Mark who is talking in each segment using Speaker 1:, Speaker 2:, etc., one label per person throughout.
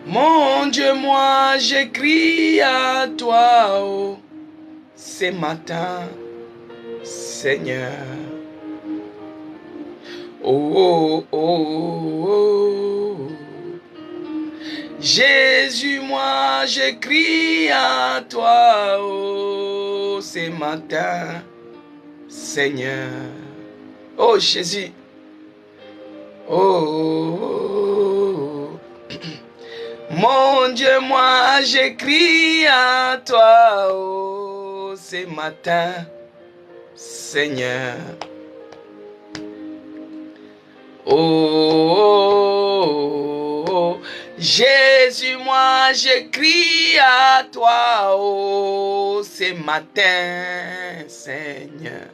Speaker 1: Mon Dieu, moi j'écris à toi ce matin, Seigneur. Oh, oh, oh, oh. Jésus, moi j'écris à toi ce matin, Seigneur. Oh Jésus. Oh, oh, oh. Mon Dieu, moi j'écris à toi ce matin, Seigneur. Oh, oh, oh. Jésus, moi j'écris à toi ce matin, Seigneur.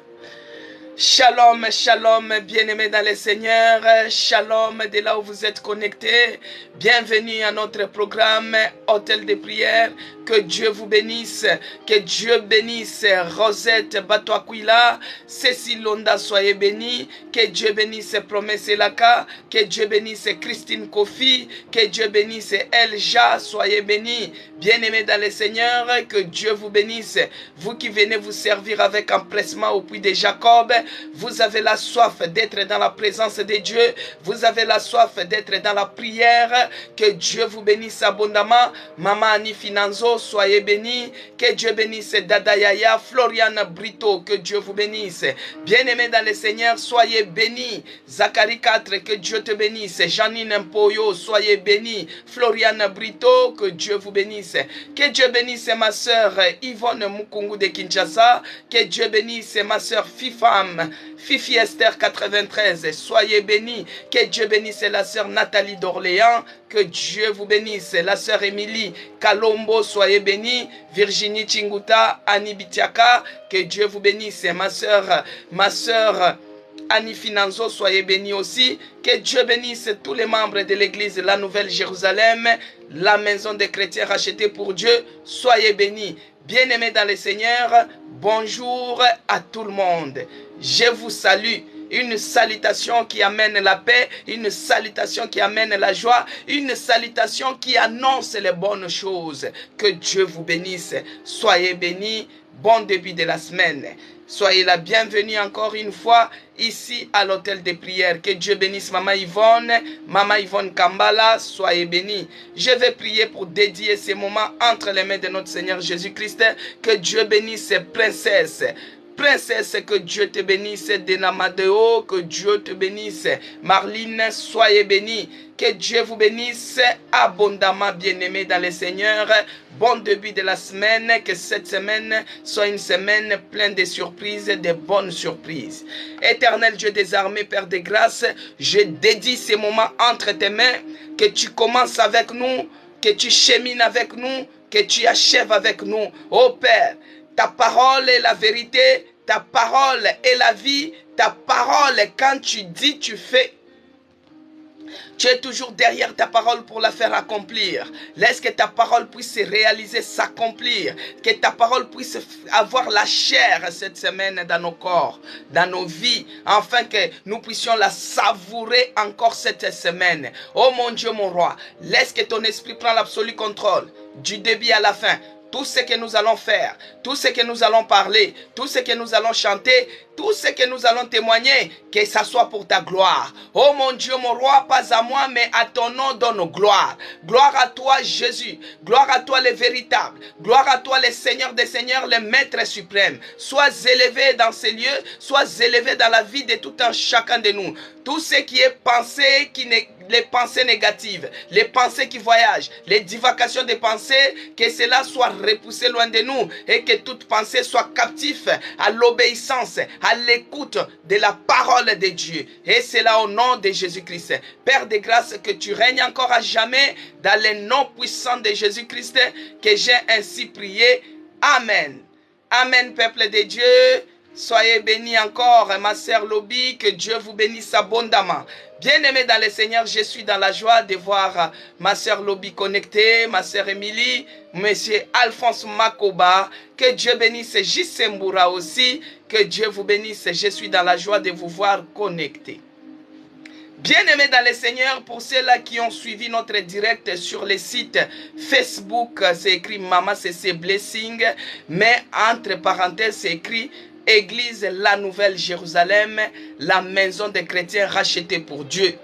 Speaker 1: Shalom, shalom, bien-aimés dans le Seigneur, shalom de là où vous êtes connectés. Bienvenue à notre programme Hôtel de prière. Que Dieu vous bénisse, que Dieu bénisse Rosette Batoakwila, Cécile Londa, soyez bénis, que Dieu bénisse Promesse Laka, que Dieu bénisse Christine Kofi, que Dieu bénisse Elja, soyez bénis. Bien-aimés dans le Seigneur, que Dieu vous bénisse. Vous qui venez vous servir avec empressement au puits de Jacob, vous avez la soif d'être dans la présence de Dieu, vous avez la soif d'être dans la prière. Que Dieu vous bénisse abondamment. Maman Annie Finanzo, soyez bénis. Que Dieu bénisse Dada Yaya, Floriane Brito, que Dieu vous bénisse. Bien-aimés dans le Seigneur, soyez bénis. Zacharie 4, que Dieu te bénisse. Janine Mpoyo, soyez bénis. Floriane Brito, que Dieu vous bénisse. Que Dieu bénisse ma soeur Yvonne Mukungu de Kinshasa. Que Dieu bénisse ma soeur Fifam, Fifi Esther 93, soyez bénis. Que Dieu bénisse la soeur Nathalie d'Orléans. Que Dieu vous bénisse. La sœur Émilie Kalombo, soyez bénis. Virginie Chinguta, Annie Bitiaka, que Dieu vous bénisse. Ma sœur Annie Finanzo, soyez bénis aussi. Que Dieu bénisse tous les membres de l'église La Nouvelle Jérusalem, la maison des chrétiens rachetée pour Dieu, soyez bénis. Bien-aimés dans le Seigneur, bonjour à tout le monde. Je vous salue. Une salutation qui amène la paix, une salutation qui amène la joie, une salutation qui annonce les bonnes choses. Que Dieu vous bénisse. Soyez bénis. Bon début de la semaine. Soyez la bienvenue encore une fois ici à l'hôtel de prière. Que Dieu bénisse Maman Yvonne Kambala, soyez bénis. Je vais prier pour dédier ces moments entre les mains de notre Seigneur Jésus-Christ. Que Dieu bénisse Princesse. Princesse, que Dieu te bénisse. Denamadeo, que Dieu te bénisse. Marline, soyez bénie. Que Dieu vous bénisse abondamment, bien-aimés dans le Seigneur. Bon début de la semaine. Que cette semaine soit une semaine pleine de surprises, de bonnes surprises. Éternel Dieu des armées, Père de grâce, je dédie ces moments entre tes mains. Que tu commences avec nous, que tu chemines avec nous, que tu achèves avec nous. Ô Père, ta parole est la vérité, ta parole est la vie, ta parole, quand tu dis, tu fais. Tu es toujours derrière ta parole pour la faire accomplir. Laisse que ta parole puisse se réaliser, s'accomplir. Que ta parole puisse avoir la chair cette semaine dans nos corps, dans nos vies, afin que nous puissions la savourer encore cette semaine. Oh mon Dieu, mon roi, laisse que ton esprit prenne l'absolu contrôle du début à la fin. Tout ce que nous allons faire, tout ce que nous allons parler, tout ce que nous allons chanter, tout ce que nous allons témoigner, que ça soit pour ta gloire. Oh mon Dieu, mon roi, pas à moi, mais à ton nom donne gloire. Gloire à toi, Jésus. Gloire à toi, le véritable. Gloire à toi, le Seigneur des Seigneurs, le Maître suprême. Sois élevé dans ces lieux, sois élevé dans la vie de tout un chacun de nous. Tout ce qui est pensé, les pensées négatives, les pensées qui voyagent, les divagations des pensées, que cela soit repoussé loin de nous et que toute pensée soit captive à l'obéissance, à l'écoute de la parole de Dieu. Et c'est là au nom de Jésus-Christ. Père de grâce, que tu règnes encore à jamais dans le nom puissant de Jésus-Christ, que j'ai ainsi prié. Amen. Amen, peuple de Dieu. Soyez bénis encore, ma sœur Lobby, que Dieu vous bénisse abondamment. Bien-aimés dans le Seigneur, je suis dans la joie de voir ma sœur Lobby connectée, ma sœur Émilie, monsieur Alphonse Makoba, que Dieu bénisse Jisembura aussi, que Dieu vous bénisse, je suis dans la joie de vous voir connectés. Bien-aimés dans le Seigneur, pour ceux-là qui ont suivi notre direct sur les sites Facebook, c'est écrit Mama CC Blessing, mais entre parenthèses, c'est écrit Église la Nouvelle Jérusalem, la maison des chrétiens rachetée pour Dieu.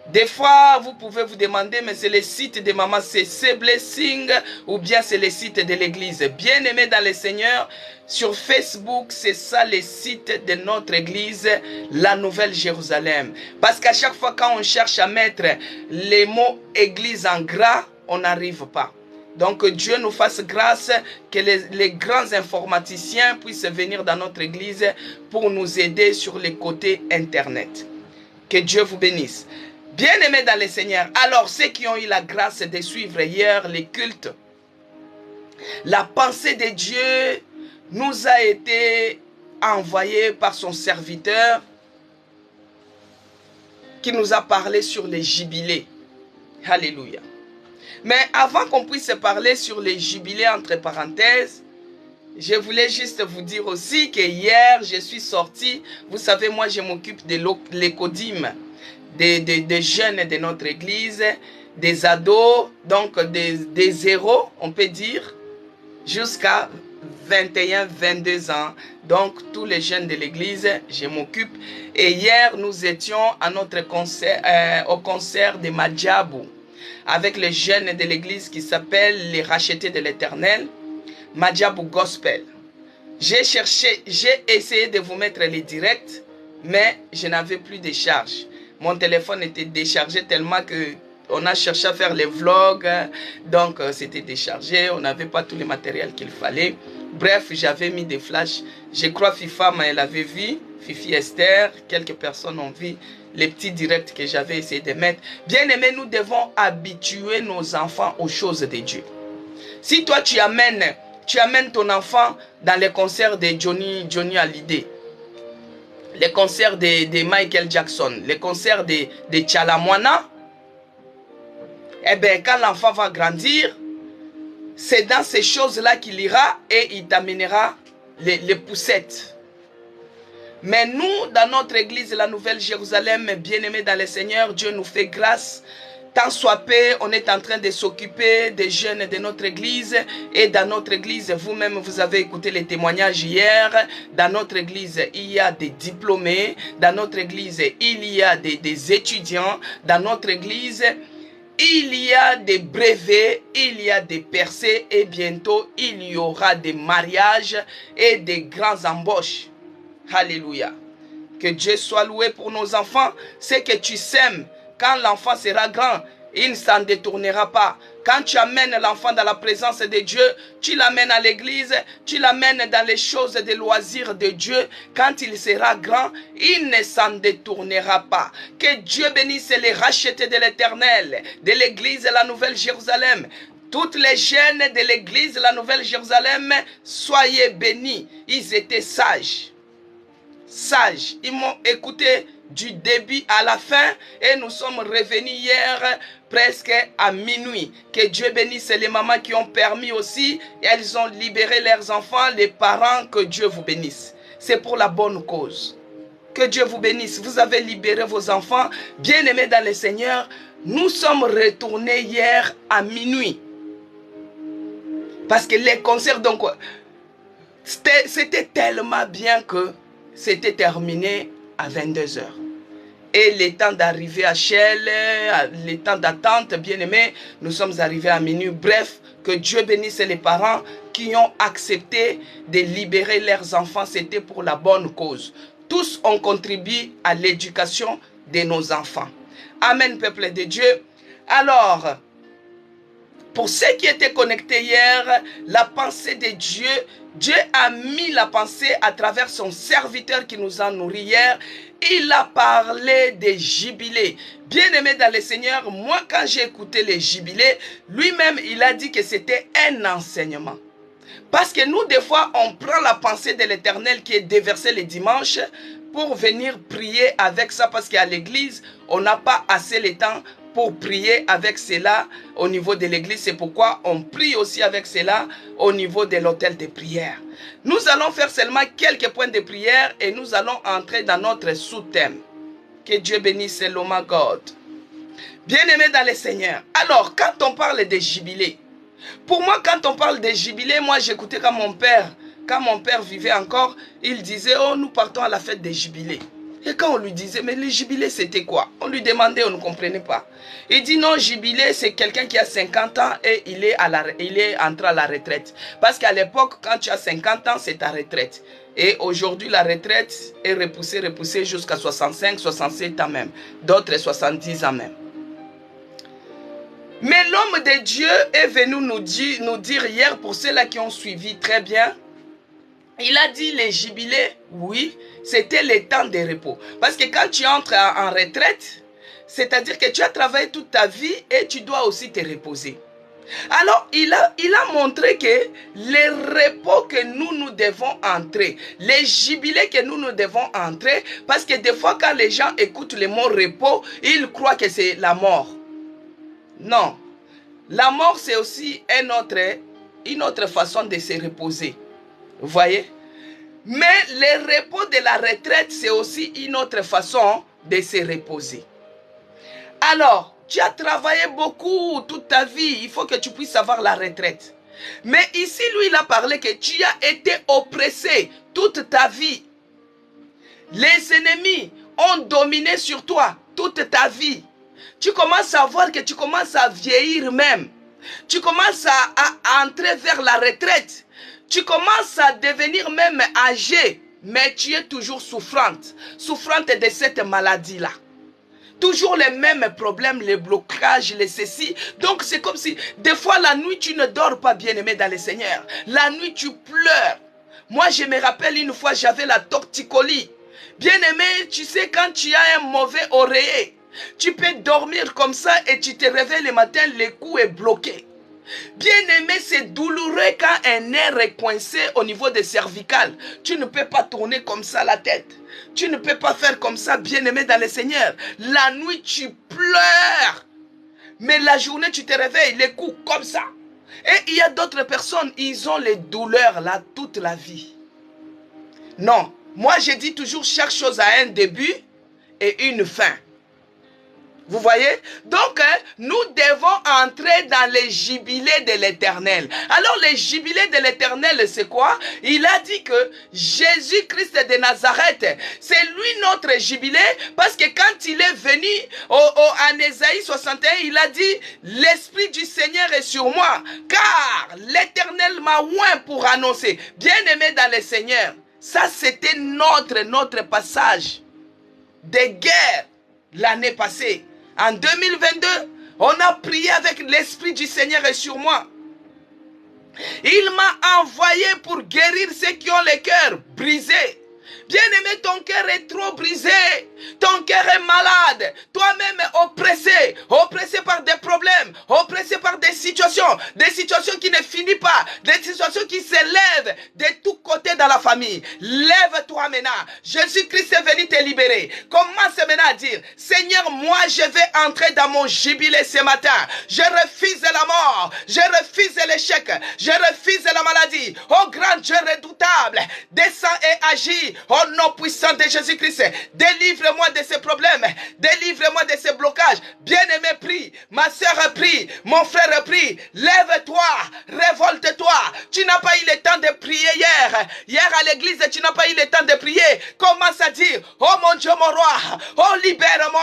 Speaker 1: Des fois, vous pouvez vous demander, mais c'est le site de Maman CC Blessing ou bien c'est le site de l'église. Bien-aimés dans le Seigneur, sur Facebook, c'est ça le site de notre église, la Nouvelle Jérusalem. Parce qu'à chaque fois quand on cherche à mettre les mots église en gras, on n'arrive pas. Donc Dieu nous fasse grâce que les grands informaticiens puissent venir dans notre église pour nous aider sur les côtés internet. Que Dieu vous bénisse. Bien-aimés dans le Seigneur, alors ceux qui ont eu la grâce de suivre hier les cultes, la pensée de Dieu nous a été envoyée par son serviteur qui nous a parlé sur les jubilés. Alléluia. Mais avant qu'on puisse parler sur les jubilés entre parenthèses, je voulais juste vous dire aussi que hier je suis sorti, vous savez moi je m'occupe de l'écodime. Des jeunes de notre église, des ados, donc des héros, on peut dire, jusqu'à 21, 22 ans. Donc, tous les jeunes de l'église, je m'occupe. Et hier, nous étions à notre concert, au concert de Madjabou, avec les jeunes de l'église qui s'appellent les rachetés de l'Éternel, Madjabou Gospel. J'ai essayé de vous mettre les directs, mais je n'avais plus de charge. Mon téléphone était déchargé tellement que on a cherché à faire les vlogs. Donc, c'était déchargé. On n'avait pas tout le matériel qu'il fallait. Bref, j'avais mis des flashs. Je crois FIFA, elle avait vu. Fifi Esther. Quelques personnes ont vu les petits directs que j'avais essayé de mettre. Bien aimé, nous devons habituer nos enfants aux choses de Dieu. Si toi, tu amènes ton enfant dans les concerts de Johnny Hallyday, les concerts de Michael Jackson, les concerts de Tchalamwana, eh bien, quand l'enfant va grandir, c'est dans ces choses-là qu'il ira et il t'amènera les poussettes. Mais nous, dans notre église, la Nouvelle Jérusalem, bien-aimés dans le Seigneur, Dieu nous fait grâce. Tant soit peu, on est en train de s'occuper des jeunes de notre église. Et dans notre église, vous-même, vous avez écouté les témoignages hier. Dans notre église, il y a des diplômés. Dans notre église, il y a des étudiants. Dans notre église, il y a des brevets, il y a des percées. Et bientôt, il y aura des mariages et des grandes embauches. Alléluia. Que Dieu soit loué pour nos enfants. C'est que tu sèmes. Quand l'enfant sera grand, il ne s'en détournera pas. Quand tu amènes l'enfant dans la présence de Dieu, tu l'amènes à l'église, tu l'amènes dans les choses des loisirs de Dieu. Quand il sera grand, il ne s'en détournera pas. Que Dieu bénisse les rachetés de l'Éternel, de l'église de la Nouvelle Jérusalem. Toutes les jeunes de l'église de la Nouvelle Jérusalem, soyez bénis. Ils étaient sages. Sages. Ils m'ont écouté du début à la fin et nous sommes revenus hier presque à minuit. Que Dieu bénisse les mamans qui ont permis aussi, elles ont libéré leurs enfants, les parents, que Dieu vous bénisse. C'est pour la bonne cause. Que Dieu vous bénisse. Vous avez libéré vos enfants. Bien-aimés dans le Seigneur, nous sommes retournés hier à minuit. Parce que les concerts, donc, c'était tellement bien que c'était terminé à 22 h. Et le temps d'arriver à Shell, le temps d'attente, bien aimé, nous sommes arrivés à minuit. Bref, que Dieu bénisse les parents qui ont accepté de libérer leurs enfants. C'était pour la bonne cause. Tous ont contribué à l'éducation de nos enfants. Amen, peuple de Dieu. Alors, pour ceux qui étaient connectés hier, la pensée de Dieu, Dieu a mis la pensée à travers son serviteur qui nous a nourris hier. Il a parlé des jubilés. Bien-aimé dans le Seigneur, moi quand j'ai écouté les jubilés, lui-même il a dit que c'était un enseignement. Parce que nous des fois on prend la pensée de l'Éternel qui est déversée les dimanches pour venir prier avec ça. Parce qu'à l'église, on n'a pas assez le temps pour prier avec cela au niveau de l'église. C'est pourquoi on prie aussi avec cela au niveau de l'hôtel de prière. Nous allons faire seulement quelques points de prière et nous allons entrer dans notre sous-thème. Que Dieu bénisse l'homme God. Bien-aimé dans le Seigneur. Alors, quand on parle des jubilés, pour moi, quand on parle des jubilés, moi j'écoutais quand mon père vivait encore, il disait, oh, nous partons à la fête des jubilés. Et quand on lui disait, mais les jubilés c'était quoi? On lui demandait, on ne comprenait pas. Il dit, non, jubilé c'est quelqu'un qui a 50 ans et il est entré à la retraite. Parce qu'à l'époque, quand tu as 50 ans, c'est ta retraite. Et aujourd'hui, la retraite est repoussée jusqu'à 65, 67 ans même. D'autres 70 ans même. Mais l'homme de Dieu est venu nous dire hier, pour ceux-là qui ont suivi très bien, il a dit les jubilés, oui, c'était le temps de repos. Parce que quand tu entres en retraite, c'est-à-dire que tu as travaillé toute ta vie et tu dois aussi te reposer. Alors, il a montré que les repos que nous devons entrer, les jubilés que nous devons entrer, parce que des fois quand les gens écoutent le mot repos, ils croient que c'est la mort. Non, la mort c'est aussi une autre façon de se reposer. Vous voyez? Mais le repos de la retraite c'est aussi une autre façon de se reposer. Alors, tu as travaillé beaucoup toute ta vie, il faut que tu puisses avoir la retraite. Mais ici, lui, il a parlé que tu as été oppressé toute ta vie. Les ennemis ont dominé sur toi toute ta vie. Tu commences à voir que tu commences à vieillir même. Tu commences à entrer vers la retraite. Tu commences à devenir même âgé, mais tu es toujours souffrante. Souffrante de cette maladie-là. Toujours les mêmes problèmes, les blocages, les ceci. Donc c'est comme si, des fois la nuit tu ne dors pas, bien-aimé dans le Seigneur. La nuit tu pleures. Moi je me rappelle une fois j'avais la torticolis. Bien-aimé, tu sais quand tu as un mauvais oreiller, tu peux dormir comme ça et tu te réveilles le matin, le cou est bloqué. Bien-aimé, c'est douloureux quand un nerf est coincé au niveau des cervicales. Tu ne peux pas tourner comme ça la tête. Tu ne peux pas faire comme ça, bien-aimé dans le Seigneur. La nuit, tu pleures. Mais la journée, tu te réveilles, les coups comme ça. Et il y a d'autres personnes, ils ont les douleurs là toute la vie. Non, moi je dis toujours chaque chose a un début et une fin. Vous voyez? Donc, nous devons entrer dans les jubilés de l'Éternel. Alors, les jubilés de l'Éternel, c'est quoi? Il a dit que Jésus-Christ de Nazareth, c'est lui notre jubilé, parce que quand il est venu en Ésaïe 61, il a dit, l'Esprit du Seigneur est sur moi, car l'Éternel m'a oint pour annoncer. Bien-aimé dans le Seigneur, ça c'était notre passage de guerre l'année passée. En 2022, on a prié avec l'Esprit du Seigneur est sur moi. Il m'a envoyé pour guérir ceux qui ont le cœur brisé. Bien-aimé, ton cœur est trop brisé. Ton cœur est malade. Toi-même oppressé. Oppressé par des problèmes. Oppressé par des situations qui ne finissent pas. Des situations qui s'élèvent de tous côtés dans la famille. Lève-toi maintenant. Jésus-Christ est venu te libérer. Commence maintenant à dire, Seigneur, moi je vais entrer dans mon jubilé ce matin. Je refuse la mort. Je refuse l'échec. Je refuse la maladie. Oh grand Dieu redoutable, descends et agis. Au nom puissant de Jésus-Christ, délivre-moi de ces problèmes, délivre-moi de ces blocages. Bien-aimé, prie, ma soeur prie, mon frère prie, lève-toi, révolte-toi. Tu n'as pas eu le temps de prier hier. Hier à l'église, tu n'as pas eu le temps de prier. Commence à dire, oh mon Dieu, mon roi, oh libère-moi,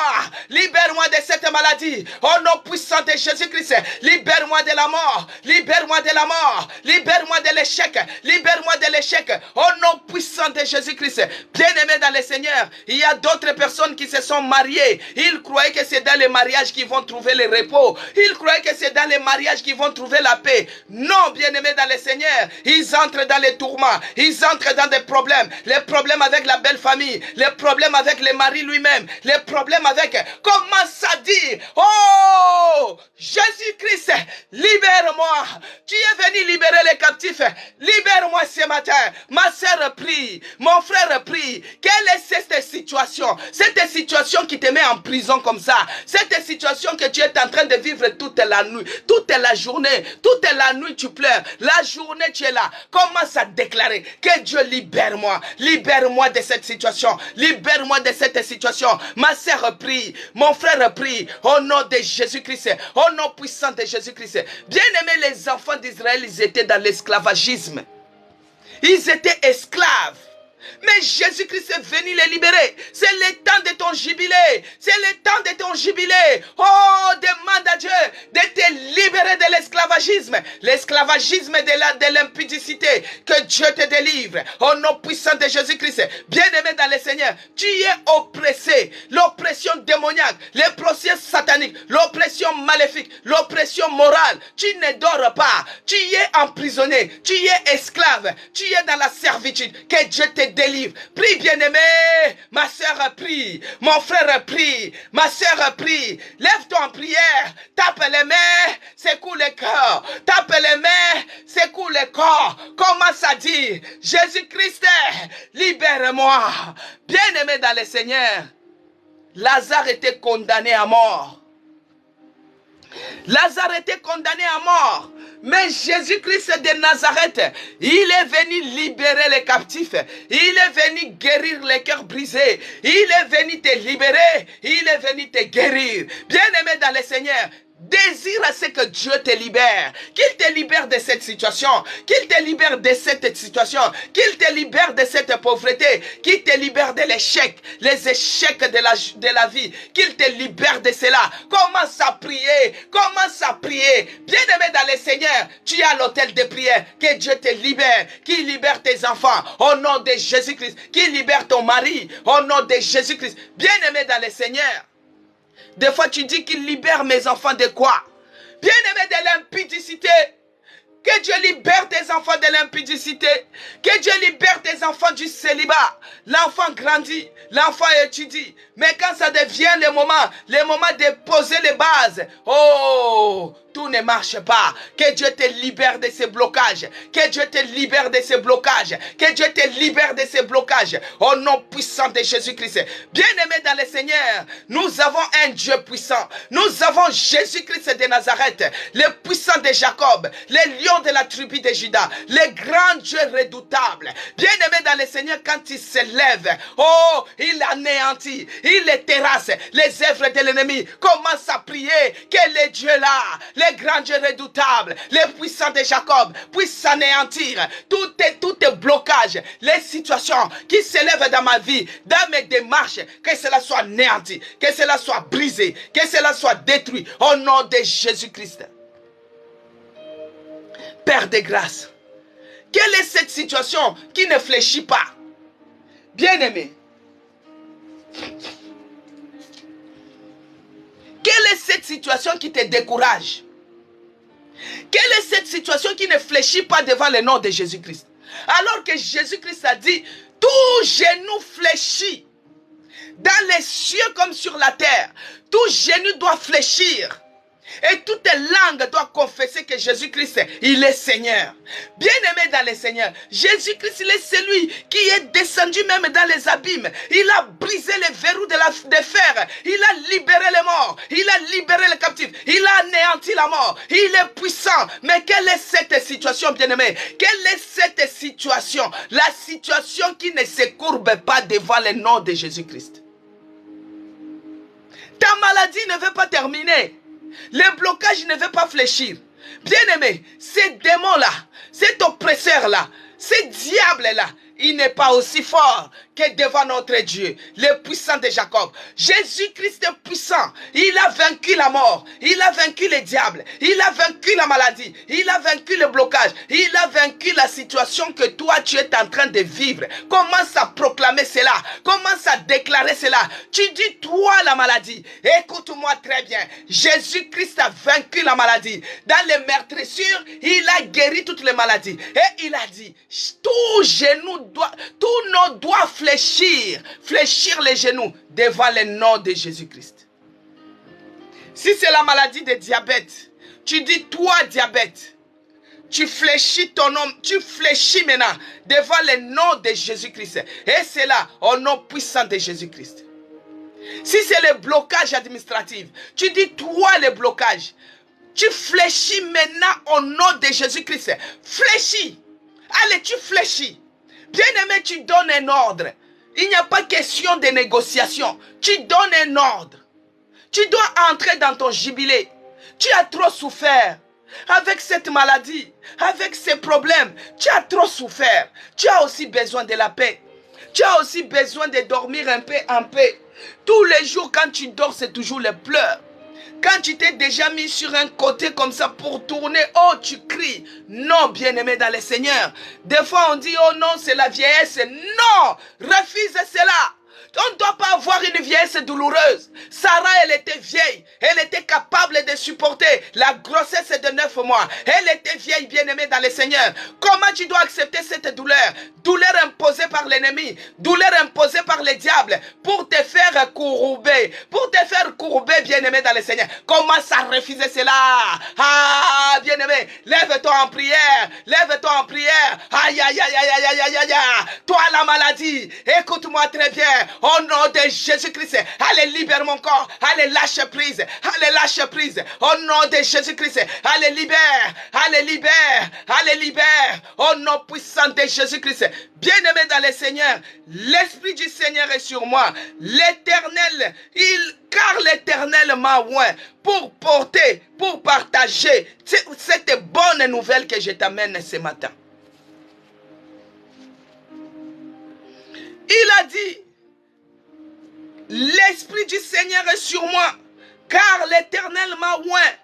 Speaker 1: libère-moi de cette maladie. Au nom puissant de Jésus-Christ, libère-moi de la mort, libère-moi de la mort, libère-moi de l'échec, libère-moi de l'échec. Au nom puissant de Jésus-Christ. Bien-aimés dans le Seigneur, il y a d'autres personnes qui se sont mariées. Ils croyaient que c'est dans les mariages qu'ils vont trouver le repos. Ils croyaient que c'est dans les mariages qu'ils vont trouver la paix. Non, bien-aimés dans le Seigneur, ils entrent dans les tourments. Ils entrent dans des problèmes. Les problèmes avec la belle famille. Les problèmes avec le mari lui-même. Les problèmes avec... Commence à dire, oh, Jésus-Christ, libère-moi. Tu es venu libérer les captifs. Libère-moi ce matin. Ma sœur prie. Mon frère prie. Quelle est cette situation? Cette situation qui te met en prison comme ça. Cette situation que tu es en train de vivre toute la nuit. Toute la journée. Toute la nuit tu pleures. La journée tu es là. Commence à déclarer que Dieu libère-moi. Libère-moi de cette situation. Libère-moi de cette situation. Ma sœur prie. Mon frère prie. Au nom de Jésus-Christ. Au nom puissant de Jésus-Christ. Bien-aimés, les enfants d'Israël, ils étaient dans l'esclavagisme. Ils étaient esclaves. Mais Jésus-Christ est venu les libérer. C'est le temps de ton jubilé. C'est le temps de ton jubilé. Oh, demande à Dieu de te libérer de l'esclavagisme. L'esclavagisme de l'impudicité. Que Dieu te délivre. Au nom puissant de Jésus-Christ. Bien-aimé dans le Seigneur, tu es oppressé. L'oppression démoniaque, l'oppression satanique, l'oppression maléfique, l'oppression morale. Tu ne dors pas. Tu es emprisonné. Tu es esclave. Tu es dans la servitude. Que Dieu te délivre. Prie, bien-aimé. Ma sœur prie. Mon frère prie. Ma sœur prie. Lève-toi en prière. Tape les mains. Secoue le cœur. Tape les mains. Secoue le corps. Commence à dire, Jésus-Christ, libère-moi. Bien-aimé dans le Seigneur, Lazare était condamné à mort. Lazare était condamné à mort. Mais Jésus-Christ de Nazareth, il est venu libérer les captifs. Il est venu guérir les cœurs brisés. Il est venu te libérer. Il est venu te guérir. Bien-aimé dans le Seigneur, désire à ce que Dieu te libère. Qu'il te libère de cette situation. Qu'il te libère de cette situation. Qu'il te libère de cette pauvreté. Qu'il te libère de l'échec. Les échecs de la vie. Qu'il te libère de cela. Commence à prier. Commence à prier. Bien-aimé dans le Seigneur, tu es à l'autel de prière. Que Dieu te libère. Qu'il libère tes enfants. Au nom de Jésus-Christ. Qu'il libère ton mari. Au nom de Jésus-Christ. Bien-aimé dans le Seigneur. Des fois, tu dis qu'il libère mes enfants de quoi? Bien-aimé, de l'impudicité. Que Dieu libère tes enfants de l'impudicité. Que Dieu libère tes enfants du célibat. L'enfant grandit, l'enfant étudie. Mais quand ça devient le moment de poser les bases, oh, tout ne marche pas. Que Dieu te libère de ces blocages. Que Dieu te libère de ces blocages. Que Dieu te libère de ces blocages. Au nom puissant de Jésus-Christ. Bien-aimé dans le Seigneur, nous avons un Dieu puissant. Nous avons Jésus-Christ de Nazareth, le puissant de Jacob, le lion de la tribu de Juda, le grand Dieu redoutable. Bien-aimé dans le Seigneur, quand il se lève, oh, il anéantit, il les terrasse, les œuvres de l'ennemi. Commence à prier que le Dieu là, le grand Dieu redoutable, le puissant de Jacob, puisse anéantir tout blocage, les situations qui s'élèvent dans ma vie, dans mes démarches, que cela soit anéanti, que cela soit brisé, que cela soit détruit au nom de Jésus-Christ. Père de grâce, quelle est cette situation qui ne fléchit pas? Bien-aimé, quelle est cette situation qui te décourage? Quelle est cette situation qui ne fléchit pas devant le nom de Jésus-Christ? Alors que Jésus-Christ a dit, tout genou fléchit, dans les cieux comme sur la terre, tout genou doit fléchir. Et toute langue doit confesser que Jésus-Christ, il est Seigneur. Bien-aimé dans le Seigneur, Jésus-Christ, il est celui qui est descendu même dans les abîmes. Il a brisé les verrous de fer. Il a libéré les morts. Il a libéré les captifs. Il a anéanti la mort. Il est puissant. Mais quelle est cette situation, bien-aimé? Quelle est cette situation? La situation qui ne se courbe pas devant le nom de Jésus-Christ. Ta maladie ne veut pas terminer. Le blocage ne veut pas fléchir. Bien-aimé, ces démons-là, cet oppresseur-là, ce diable-là, il n'est pas aussi fort que devant notre Dieu, le puissant de Jacob. Jésus-Christ est puissant. Il a vaincu la mort. Il a vaincu le diable. Il a vaincu la maladie. Il a vaincu le blocage. Il a vaincu la situation que toi, tu es en train de vivre. Commence à proclamer cela. Commence à déclarer cela. Tu dis, toi, la maladie. Écoute-moi très bien. Jésus-Christ a vaincu la maladie. Dans les meurtrissures, il a guéri toutes les maladies. Et il a dit, tout nos doigts fléchir les genoux devant le nom de Jésus-Christ. Si c'est la maladie de diabète, tu dis toi diabète. Tu fléchis ton nom, tu fléchis maintenant devant le nom de Jésus-Christ. Et c'est là, au nom puissant de Jésus-Christ. Si c'est le blocage administratif, tu dis toi le blocage. Tu fléchis maintenant au nom de Jésus-Christ. Fléchis. Allez, tu fléchis. Bien-aimé, tu donnes un ordre. Il n'y a pas question de négociation. Tu donnes un ordre. Tu dois entrer dans ton jubilé. Tu as trop souffert. Avec cette maladie, avec ces problèmes, tu as trop souffert. Tu as aussi besoin de la paix. Tu as aussi besoin de dormir un peu en paix. Tous les jours quand tu dors, c'est toujours les pleurs. Quand tu t'es déjà mis sur un côté comme ça pour tourner, oh tu cries. Non, bien-aimé dans le Seigneur. Des fois on dit, oh non, c'est la vieillesse. Non, refuse cela. On ne doit pas avoir une vieillesse douloureuse. Sarah, elle était vieille. Elle était capable de supporter la grossesse de 9 mois. Elle était vieille, bien-aimée dans le Seigneur. Comment tu dois accepter cette douleur? Douleur imposée par l'ennemi. Douleur imposée par le diable. Pour te faire courber. Pour te faire courber, bien-aimé dans le Seigneur. Comment ça refuser cela? Ah, bien-aimé, lève-toi en prière. Lève-toi en prière. Aïe, aïe, aïe, aïe, aïe, aïe, aïe, aïe. Toi, la maladie, écoute-moi très bien. Au nom de Jésus-Christ, allez, libère mon corps. Allez, lâche prise. Allez, lâche prise. Au nom de Jésus-Christ, allez, libère. Allez, libère. Allez, libère. Au nom puissant de Jésus-Christ. Bien-aimé dans le Seigneur, l'Esprit du Seigneur est sur moi. L'Éternel, car l'Éternel m'a oint pour porter, pour partager cette bonne nouvelle que je t'amène ce matin. Il a dit, l'Esprit du Seigneur est sur moi, car l'Éternel m'a oint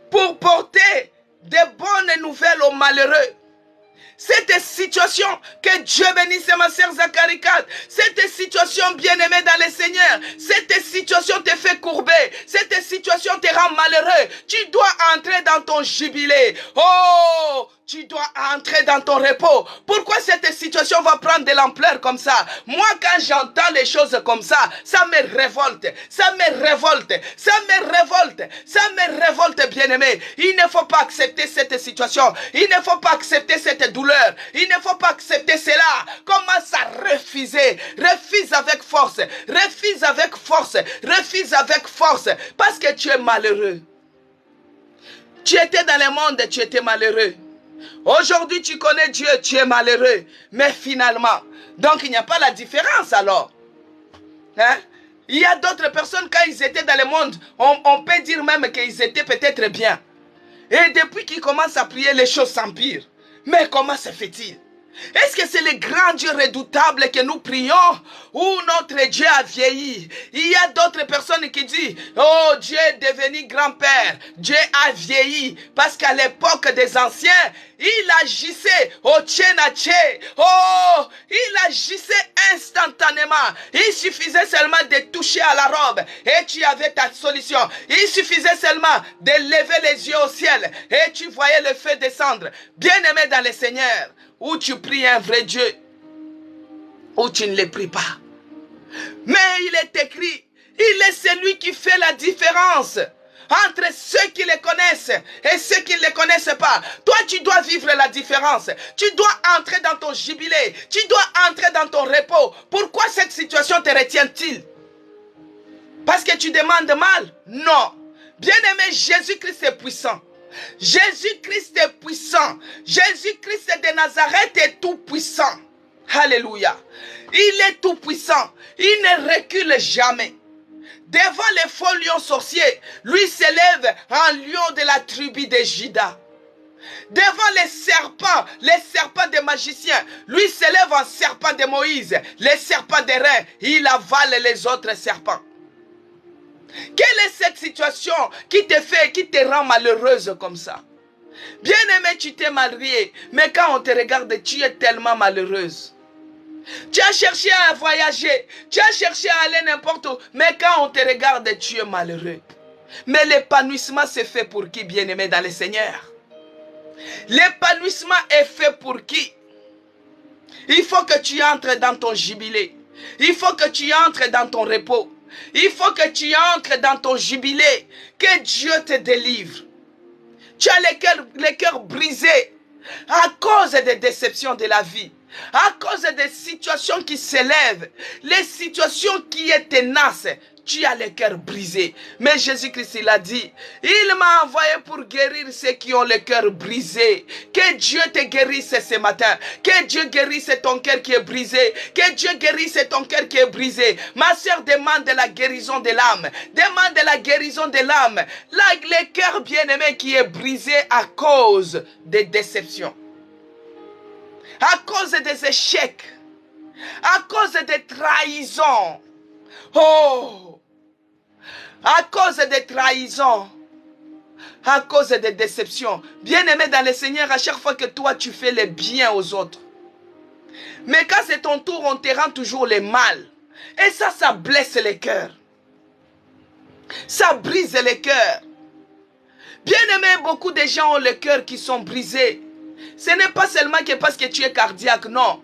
Speaker 1: pour porter des bonnes nouvelles aux malheureux. Cette situation, que Dieu bénisse ma sœur Zacharie 4, cette situation bien-aimée dans le Seigneur, cette situation te fait courber, cette situation te rend malheureux. Tu dois entrer dans ton jubilé. Oh, tu dois entrer dans ton repos. Pourquoi cette situation va prendre de l'ampleur comme ça? Moi, quand j'entends les choses comme ça me révolte. Ça me révolte. Ça me révolte. Ça me révolte, bien-aimé. Il ne faut pas accepter cette situation. Il ne faut pas accepter cette douleur. Il ne faut pas accepter cela. Commence à refuser. Refuse avec force. Refuse avec force. Refuse avec force. Parce que tu es malheureux. Tu étais dans le monde, tu étais malheureux. Aujourd'hui, tu connais Dieu, tu es malheureux. Mais finalement, donc il n'y a pas la différence alors. Hein? Il y a d'autres personnes, quand ils étaient dans le monde, on peut dire même qu'ils étaient peut-être bien. Et depuis qu'ils commencent à prier, les choses s'empirent. Mais comment se fait-il? Est-ce que c'est le grand Dieu redoutable que nous prions ou notre Dieu a vieilli? Il y a d'autres personnes qui disent, oh Dieu est devenu grand-père, Dieu a vieilli, parce qu'à l'époque des anciens, il agissait au tchénaché, oh, il agissait instantanément. Il suffisait seulement de toucher à la robe et tu avais ta solution. Il suffisait seulement de lever les yeux au ciel et tu voyais le feu descendre. Bien-aimé dans le Seigneur, où tu pries un vrai Dieu, ou tu ne le pries pas. Mais il est écrit, il est celui qui fait la différence entre ceux qui le connaissent et ceux qui ne le connaissent pas. Toi, tu dois vivre la différence. Tu dois entrer dans ton jubilé. Tu dois entrer dans ton repos. Pourquoi cette situation te retient-il? Parce que tu demandes mal? Non. Bien-aimé, Jésus-Christ est puissant. Jésus-Christ est puissant. Jésus-Christ de Nazareth est tout puissant. Alléluia. Il est tout puissant. Il ne recule jamais. Devant les faux lions sorciers, lui s'élève en lion de la tribu de Juda. Devant les serpents des magiciens, lui s'élève en serpent de Moïse. Les serpents des reins, il avale les autres serpents. Quelle est cette situation qui te rend malheureuse comme ça? Bien-aimé, tu t'es mariée, mais quand on te regarde, tu es tellement malheureuse. Tu as cherché à voyager, tu as cherché à aller n'importe où, mais quand on te regarde, tu es malheureux. Mais l'épanouissement, c'est fait pour qui, bien-aimé dans le Seigneur? L'épanouissement est fait pour qui? Il faut que tu entres dans ton jubilé. Il faut que tu entres dans ton repos. Il faut que tu entres dans ton jubilé, que Dieu te délivre. Tu as les cœurs brisés à cause des déceptions de la vie, à cause des situations qui s'élèvent, les situations qui sont tenaces. Tu as les cœurs brisés. Mais Jésus-Christ, il a dit, il m'a envoyé pour guérir ceux qui ont le cœur brisé. Que Dieu te guérisse ce matin. Que Dieu guérisse ton cœur qui est brisé. Que Dieu guérisse ton cœur qui est brisé. Ma soeur demande la guérison de l'âme. Demande la guérison de l'âme. Le cœur bien-aimé qui est brisé à cause des déceptions. À cause des échecs. À cause des trahisons. Oh! À cause des trahisons, à cause des déceptions. Bien-aimé dans le Seigneur, à chaque fois que toi tu fais le bien aux autres. Mais quand c'est ton tour, on te rend toujours le mal. Et ça blesse les cœurs. Ça brise les cœurs. Bien-aimé, beaucoup de gens ont le cœur qui sont brisés. Ce n'est pas seulement que parce que tu es cardiaque, non.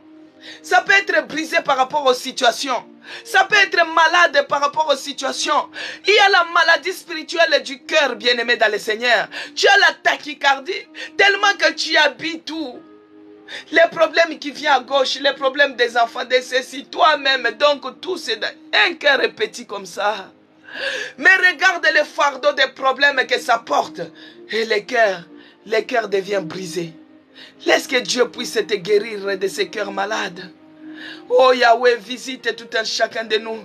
Speaker 1: Ça peut être brisé par rapport aux situations. Ça peut être malade par rapport aux situations. Il y a la maladie spirituelle du cœur, bien-aimé dans le Seigneur. Tu as la tachycardie, tellement que tu habites tout. Les problèmes qui viennent à gauche, les problèmes des enfants, de ceci, toi-même. Donc tout c'est un cœur est petit comme ça. Mais regarde les fardeaux des problèmes que ça porte. Et les cœurs deviennent brisés. Laisse que Dieu puisse te guérir de ces cœurs malades. Oh Yahweh, visite tout un chacun de nous.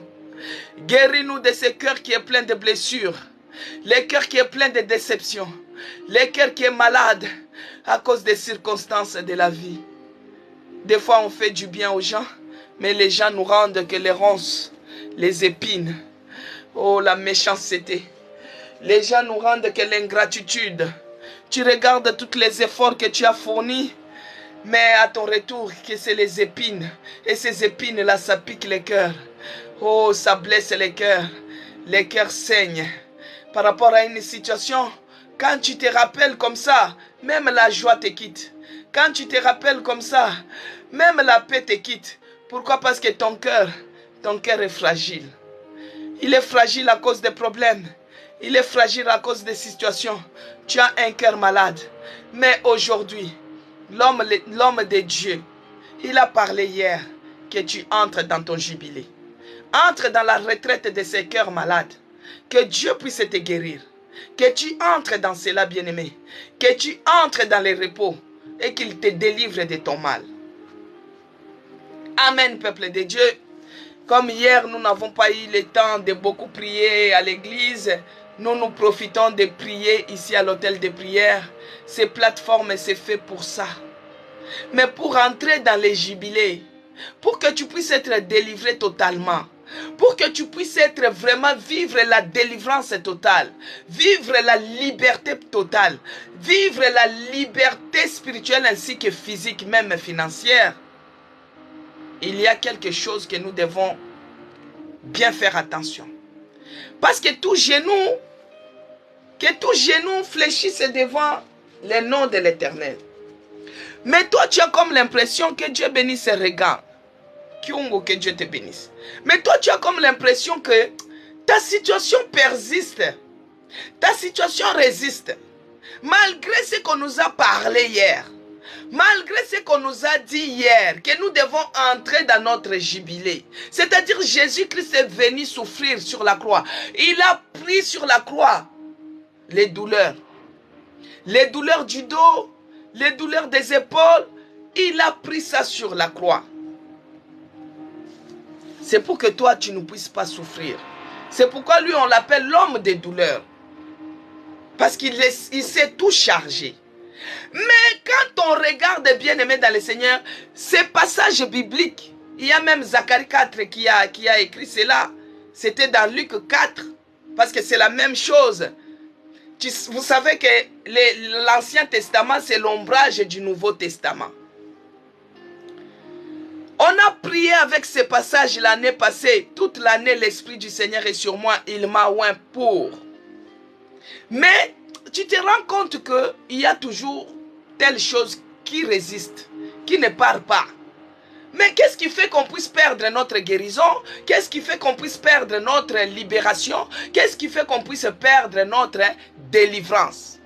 Speaker 1: Guéris-nous de ce cœur qui est plein de blessures. Le cœur qui est plein de déceptions. Le cœur qui est malade à cause des circonstances de la vie. Des fois on fait du bien aux gens, mais les gens nous rendent que les ronces, les épines. Oh la méchanceté. Les gens nous rendent que l'ingratitude. Tu regardes tous les efforts que tu as fournis, mais à ton retour, que c'est les épines. Et ces épines-là, ça pique les cœurs. Oh, ça blesse les cœurs. Les cœurs saignent. Par rapport à une situation, quand tu te rappelles comme ça, même la joie te quitte. Quand tu te rappelles comme ça, même la paix te quitte. Pourquoi? Parce que ton cœur est fragile. Il est fragile à cause des problèmes. Il est fragile à cause des situations. Tu as un cœur malade. Mais aujourd'hui, l'homme de Dieu, il a parlé hier que tu entres dans ton jubilé. Entre dans la retraite de ces cœurs malades. Que Dieu puisse te guérir. Que tu entres dans cela, bien-aimé. Que tu entres dans les repos et qu'il te délivre de ton mal. Amen, peuple de Dieu. Comme hier, nous n'avons pas eu le temps de beaucoup prier à l'église. Nous profitons de prier ici à l'hôtel de prière. Ces plateformes, c'est fait pour ça. Mais pour entrer dans les jubilés, pour que tu puisses être délivré totalement, pour que tu puisses être vraiment vivre la délivrance totale, vivre la liberté totale, vivre la liberté spirituelle ainsi que physique, même financière, il y a quelque chose que nous devons bien faire attention. Parce que tout genou fléchisse devant le nom de l'Éternel. Mais toi, tu as comme l'impression que Dieu bénisse ses regards. Que Dieu te bénisse. Mais toi, tu as comme l'impression que ta situation persiste. Ta situation résiste. Malgré ce qu'on nous a parlé hier. Malgré ce qu'on nous a dit hier, que nous devons entrer dans notre jubilé. C'est-à-dire Jésus-Christ est venu souffrir sur la croix. Il a pris sur la croix les douleurs. Les douleurs du dos, les douleurs des épaules. Il a pris ça sur la croix. C'est pour que toi, tu ne puisses pas souffrir. C'est pourquoi lui, on l'appelle l'homme des douleurs. Parce qu'il s'est tout chargé. Mais quand on regarde, bien aimé dans le Seigneur, ces passages bibliques, il y a même Zacharie 4 qui a écrit cela. C'était dans Luc 4, parce que c'est la même chose. Vous savez que l'Ancien Testament, c'est l'ombrage du Nouveau Testament. On a prié avec ces passages l'année passée. Toute l'année, l'Esprit du Seigneur est sur moi. Il m'a oint pour. Mais tu te rends compte qu'il y a toujours telle chose qui résiste, qui ne part pas. Mais qu'est-ce qui fait qu'on puisse perdre notre guérison? Qu'est-ce qui fait qu'on puisse perdre notre libération? Qu'est-ce qui fait qu'on puisse perdre notre délivrance?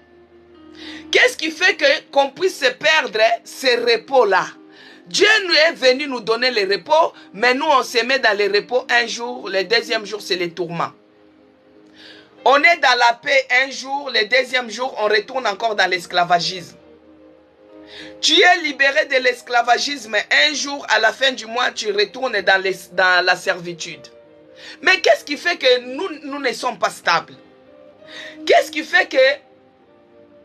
Speaker 1: Qu'est-ce qui fait qu'on puisse perdre ces repos-là? Dieu nous est venu nous donner le repos, mais nous on se met dans le repos un jour, le deuxième jour c'est les tourments. On est dans la paix un jour, le deuxième jour on retourne encore dans l'esclavagisme. Tu es libéré de l'esclavagisme un jour, à la fin du mois tu retournes dans la servitude. Mais qu'est-ce qui fait que nous ne sommes pas stables? Qu'est-ce qui fait que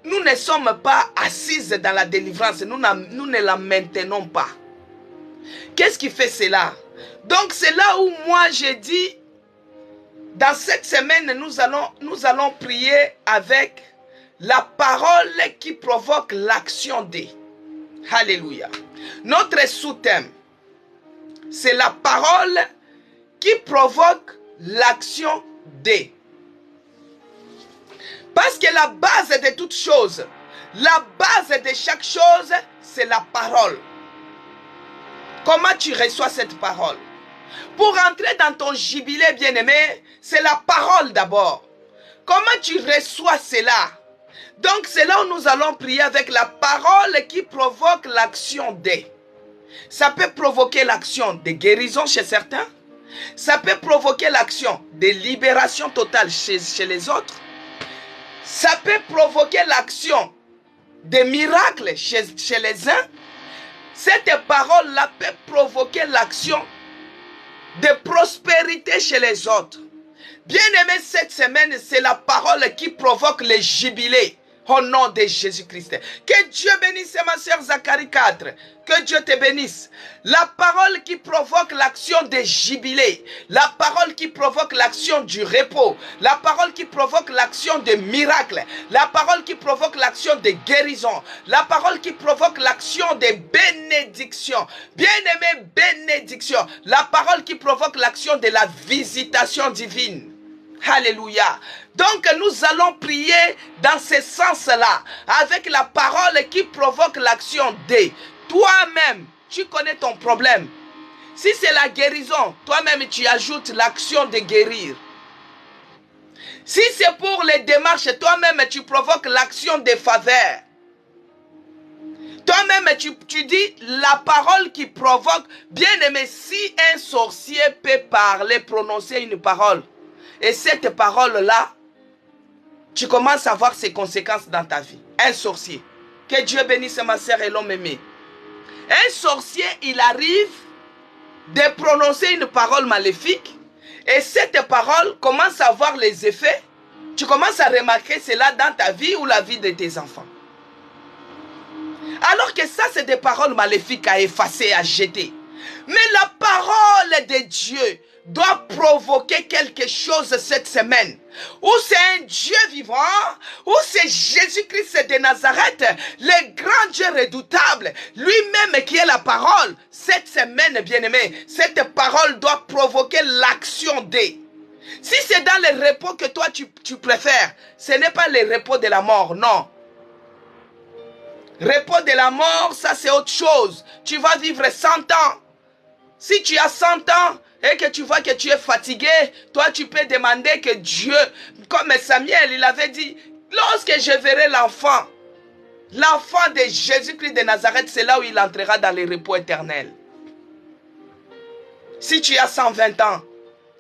Speaker 1: nous ne sommes pas assises dans la délivrance? Nous ne la maintenons pas. Qu'est-ce qui fait cela? Donc c'est là où moi j'ai dit, dans cette semaine, nous allons prier avec la parole qui provoque l'action de. Alléluia. Notre sous-thème, c'est la parole qui provoque l'action de. Parce que la base de toute chose, la base de chaque chose, c'est la parole. Comment tu reçois cette parole? Pour entrer dans ton jubilé bien-aimé, c'est la parole d'abord. Comment tu reçois cela? Donc c'est là où nous allons prier avec la parole qui provoque l'action de. Ça peut provoquer l'action de guérison chez certains. Ça peut provoquer l'action de libération totale chez les autres. Ça peut provoquer l'action des miracles chez les uns. Cette parole-là peut provoquer l'action de prospérité chez les autres. Bien-aimé, cette semaine, c'est la parole qui provoque le jubilé au nom de Jésus-Christ. Que Dieu bénisse ma sœur Zacharie 4. Que Dieu te bénisse. La parole qui provoque l'action de jubilé. La parole qui provoque l'action du repos. La parole qui provoque l'action de miracle. La parole qui provoque l'action de guérison. La parole qui provoque l'action de bénédiction. Bien-aimé, bénédiction. La parole qui provoque l'action de la visitation divine. Alléluia. Donc nous allons prier dans ce sens-là, avec la parole qui provoque l'action de. Toi-même, tu connais ton problème. Si c'est la guérison, toi-même tu ajoutes l'action de guérir. Si c'est pour les démarches, toi-même tu provoques l'action de faveur. Toi-même tu dis la parole qui provoque. Bien aimé, si un sorcier peut parler, prononcer une parole, et cette parole-là, tu commences à voir ses conséquences dans ta vie. Un sorcier. Que Dieu bénisse ma sœur et l'homme aimé. Un sorcier, il arrive de prononcer une parole maléfique. Et cette parole commence à avoir les effets. Tu commences à remarquer cela dans ta vie ou la vie de tes enfants. Alors que ça, c'est des paroles maléfiques à effacer, à jeter. Mais la parole de Dieu doit provoquer quelque chose cette semaine. Où c'est un Dieu vivant, où c'est Jésus-Christ de Nazareth, le grand Dieu redoutable, lui-même qui est la parole. Cette semaine, bien-aimé, cette parole doit provoquer l'action de. Si c'est dans le repos que toi tu préfères, ce n'est pas le repos de la mort, non. Repos de la mort, ça c'est autre chose. Tu vas vivre 100 ans. Si tu as 100 ans et que tu vois que tu es fatigué, toi tu peux demander que Dieu, comme Samuel, il avait dit, lorsque je verrai l'enfant de Jésus-Christ de Nazareth, c'est là où il entrera dans le repos éternel. Si tu as 120 ans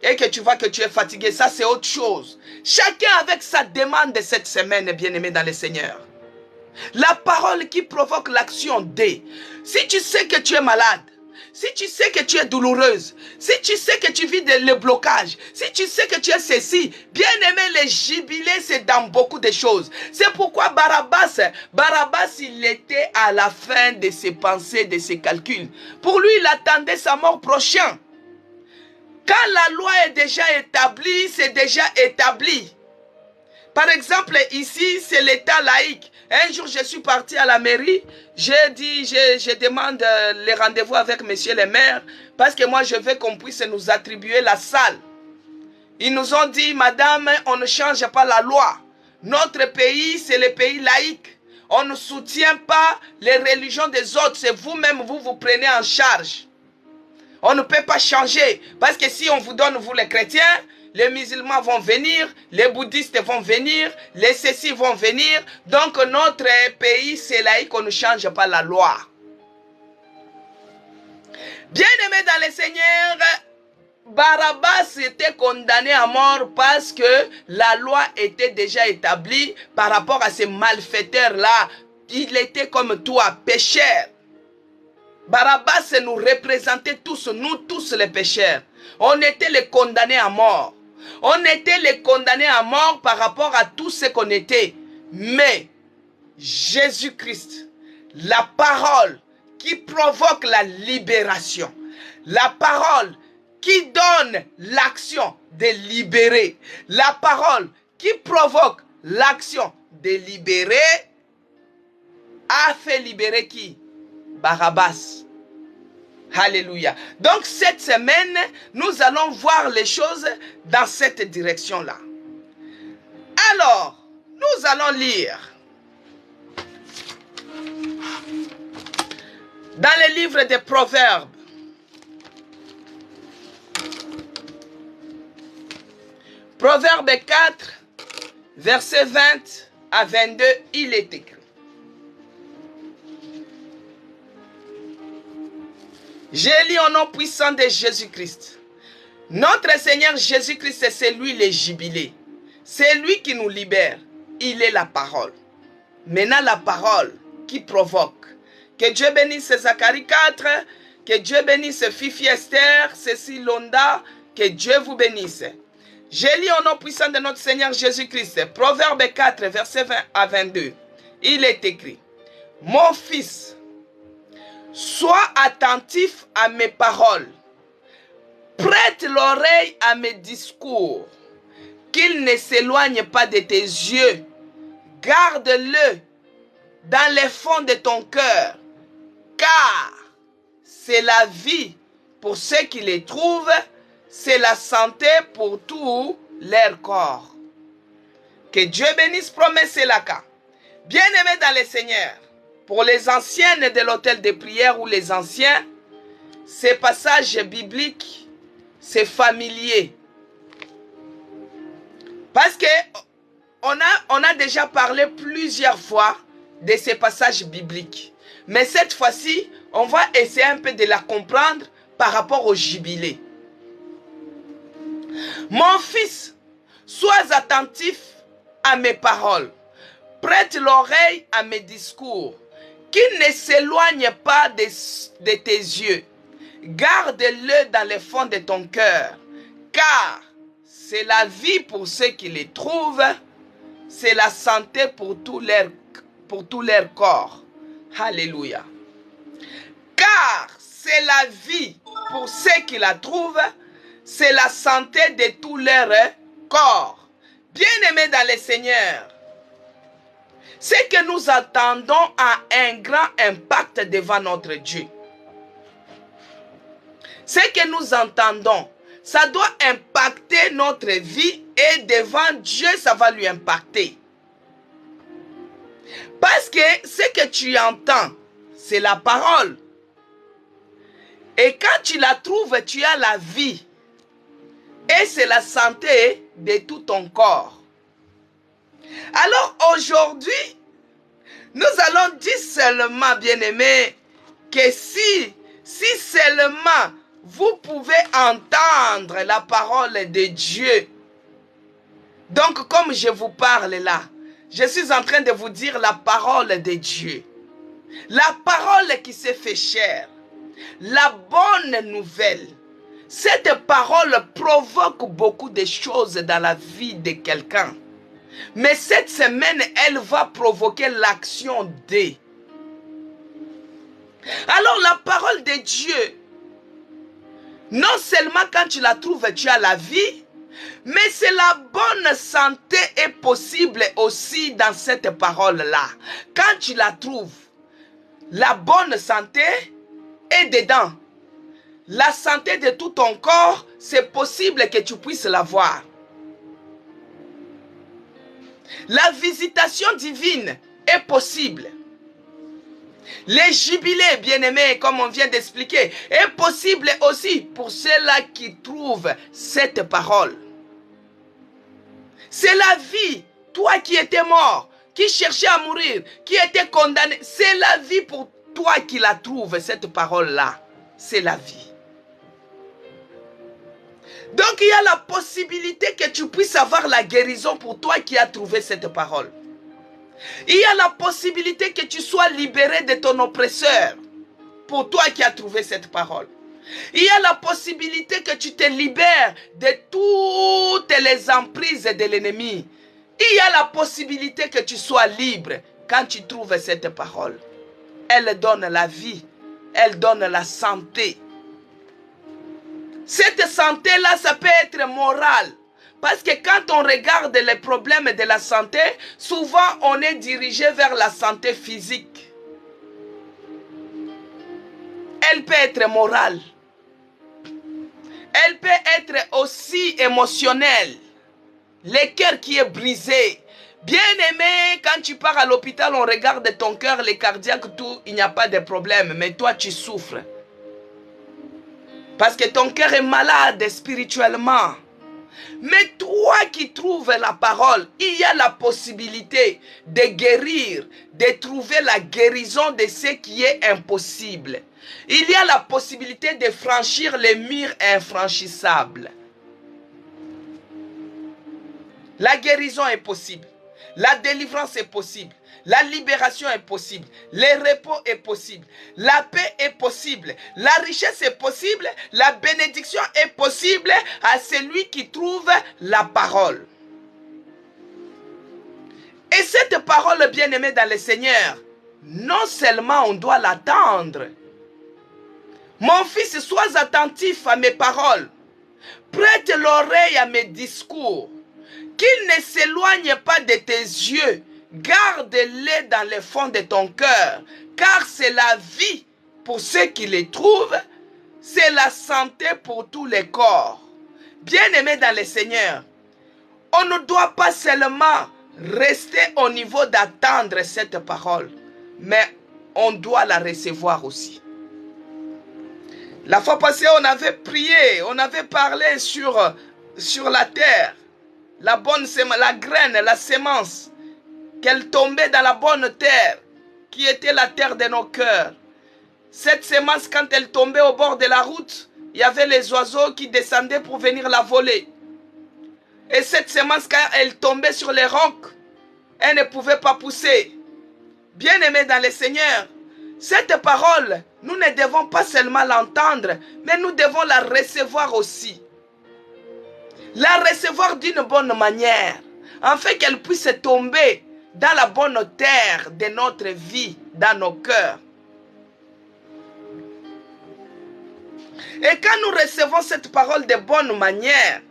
Speaker 1: et que tu vois que tu es fatigué, ça c'est autre chose. Chacun avec sa demande de cette semaine, bien-aimé dans le Seigneur. La parole qui provoque l'action de. Si tu sais que tu es malade, si tu sais que tu es douloureuse, si tu sais que tu vis le blocage, si tu sais que tu es ceci, bien aimé, le jubilé, c'est dans beaucoup de choses. C'est pourquoi Barabbas, il était à la fin de ses pensées, de ses calculs. Pour lui, il attendait sa mort prochaine. Quand la loi est déjà établie, c'est déjà établi. Par exemple, ici, c'est l'état laïque. Un jour, je suis parti à la mairie. J'ai dit, je demande les rendez-vous avec monsieur le maire parce que moi, je veux qu'on puisse nous attribuer la salle. Ils nous ont dit, madame, on ne change pas la loi. Notre pays, c'est le pays laïque. On ne soutient pas les religions des autres. C'est vous-même, vous prenez en charge. On ne peut pas changer. Parce que si on vous donne, vous les chrétiens, les musulmans vont venir, les bouddhistes vont venir, les ceci vont venir. Donc notre pays, c'est laïque, on ne change pas la loi. Bien-aimés dans le Seigneur, Barabbas était condamné à mort parce que la loi était déjà établie par rapport à ces malfaiteurs-là. Il était comme toi, pécheur. Barabbas nous représentait tous, nous tous les pécheurs. On était les condamnés à mort. On était les condamnés à mort par rapport à tout ce qu'on était. Mais Jésus-Christ, la parole qui provoque la libération, la parole qui donne l'action de libérer, la parole qui provoque l'action de libérer, a fait libérer qui? Barabbas. Alléluia. Donc cette semaine, nous allons voir les choses dans cette direction-là. Alors, nous allons lire dans le livre des Proverbes. Proverbe 4, verset 20 à 22, il est écrit. J'ai lu au nom puissant de Jésus-Christ. Notre Seigneur Jésus-Christ, c'est lui le jubilé. C'est lui qui nous libère. Il est la parole. Maintenant, la parole qui provoque. Que Dieu bénisse Zacharie 4, que Dieu bénisse Fifi Esther, Cécile Londa, que Dieu vous bénisse. J'ai lu au nom puissant de notre Seigneur Jésus-Christ. Proverbe 4, verset 20 à 22. Il est écrit. Mon fils, sois attentif à mes paroles. Prête l'oreille à mes discours. Qu'il ne s'éloigne pas de tes yeux. Garde-le dans les fonds de ton cœur. Car c'est la vie pour ceux qui les trouvent. C'est la santé pour tout leur corps. Que Dieu bénisse, promesse et la cas. Bien-aimés dans le Seigneur, pour les anciennes de l'hôtel de prière ou les anciens, ces passages bibliques, c'est familier. Parce que on a déjà parlé plusieurs fois de ces passages bibliques. Mais cette fois-ci, on va essayer un peu de la comprendre par rapport au jubilé. Mon fils, sois attentif à mes paroles. Prête l'oreille à mes discours. Qu'il ne s'éloigne pas de tes yeux. Garde-le dans les fonds de ton cœur. Car c'est la vie pour ceux qui les trouvent. C'est la santé pour tout leur corps. Alléluia. Car c'est la vie pour ceux qui la trouvent. C'est la santé de tout leur corps. Bien-aimés dans le Seigneur, c'est que nous attendons a un grand impact devant notre Dieu. Ce que nous entendons, ça doit impacter notre vie et devant Dieu, ça va lui impacter. Parce que ce que tu entends, c'est la parole. Et quand tu la trouves, tu as la vie. Et c'est la santé de tout ton corps. Alors aujourd'hui, nous allons dire seulement, bien-aimés, que si seulement vous pouvez entendre la parole de Dieu. Donc comme je vous parle là, je suis en train de vous dire la parole de Dieu. La parole qui s'est fait chair. La bonne nouvelle. Cette parole provoque beaucoup de choses dans la vie de quelqu'un. Mais cette semaine, elle va provoquer l'action de. Alors la parole de Dieu, non seulement quand tu la trouves, tu as la vie, mais c'est la bonne santé est possible aussi dans cette parole-là. Quand tu la trouves, la bonne santé est dedans. La santé de tout ton corps, c'est possible que tu puisses l'avoir. La visitation divine est possible. Les jubilés, bien-aimés, comme on vient d'expliquer, est possible aussi pour ceux-là qui trouvent cette parole. C'est la vie. Toi qui étais mort, qui cherchais à mourir, qui était condamné, c'est la vie pour toi qui la trouves, cette parole-là. C'est la vie. Donc il y a la possibilité que tu puisses avoir la guérison pour toi qui as trouvé cette parole. Il y a la possibilité que tu sois libéré de ton oppresseur pour toi qui as trouvé cette parole. Il y a la possibilité que tu te libères de toutes les emprises de l'ennemi. Il y a la possibilité que tu sois libre quand tu trouves cette parole. Elle donne la vie, elle donne la santé. Cette santé-là, ça peut être morale. Parce que quand on regarde les problèmes de la santé, souvent on est dirigé vers la santé physique. Elle peut être morale. Elle peut être aussi émotionnelle. Le cœur qui est brisé. Bien aimé, quand tu pars à l'hôpital, on regarde ton cœur, les cardiaques, tout, il n'y a pas de problème. Mais toi, tu souffres. Parce que ton cœur est malade spirituellement. Mais toi qui trouves la parole, il y a la possibilité de guérir, de trouver la guérison de ce qui est impossible. Il y a la possibilité de franchir les murs infranchissables. La guérison est possible. La délivrance est possible. La libération est possible. Le repos est possible. La paix est possible. La richesse est possible. La bénédiction est possible à celui qui trouve la parole. Et cette parole bien-aimée dans le Seigneur, non seulement on doit l'attendre. Mon fils, sois attentif à mes paroles. Prête l'oreille à mes discours. Qu'il ne s'éloigne pas de tes yeux. Garde-les dans le fond de ton cœur, car c'est la vie pour ceux qui les trouvent, c'est la santé pour tous les corps. Bien-aimés dans le Seigneur, on ne doit pas seulement rester au niveau d'attendre cette parole, mais on doit la recevoir aussi. La fois passée, on avait prié, on avait parlé sur la terre, la bonne sémence, la graine, la sémence, qu'elle tombait dans la bonne terre, qui était la terre de nos cœurs. Cette sémence, quand elle tombait au bord de la route, il y avait les oiseaux qui descendaient pour venir la voler. Et cette sémence, quand elle tombait sur les rocs, elle ne pouvait pas pousser. Bien-aimés dans le Seigneur, cette parole, nous ne devons pas seulement l'entendre, mais nous devons la recevoir aussi. La recevoir d'une bonne manière, afin qu'elle puisse tomber dans la bonne terre de notre vie, dans nos cœurs. Et quand nous recevons cette parole de bonne manière,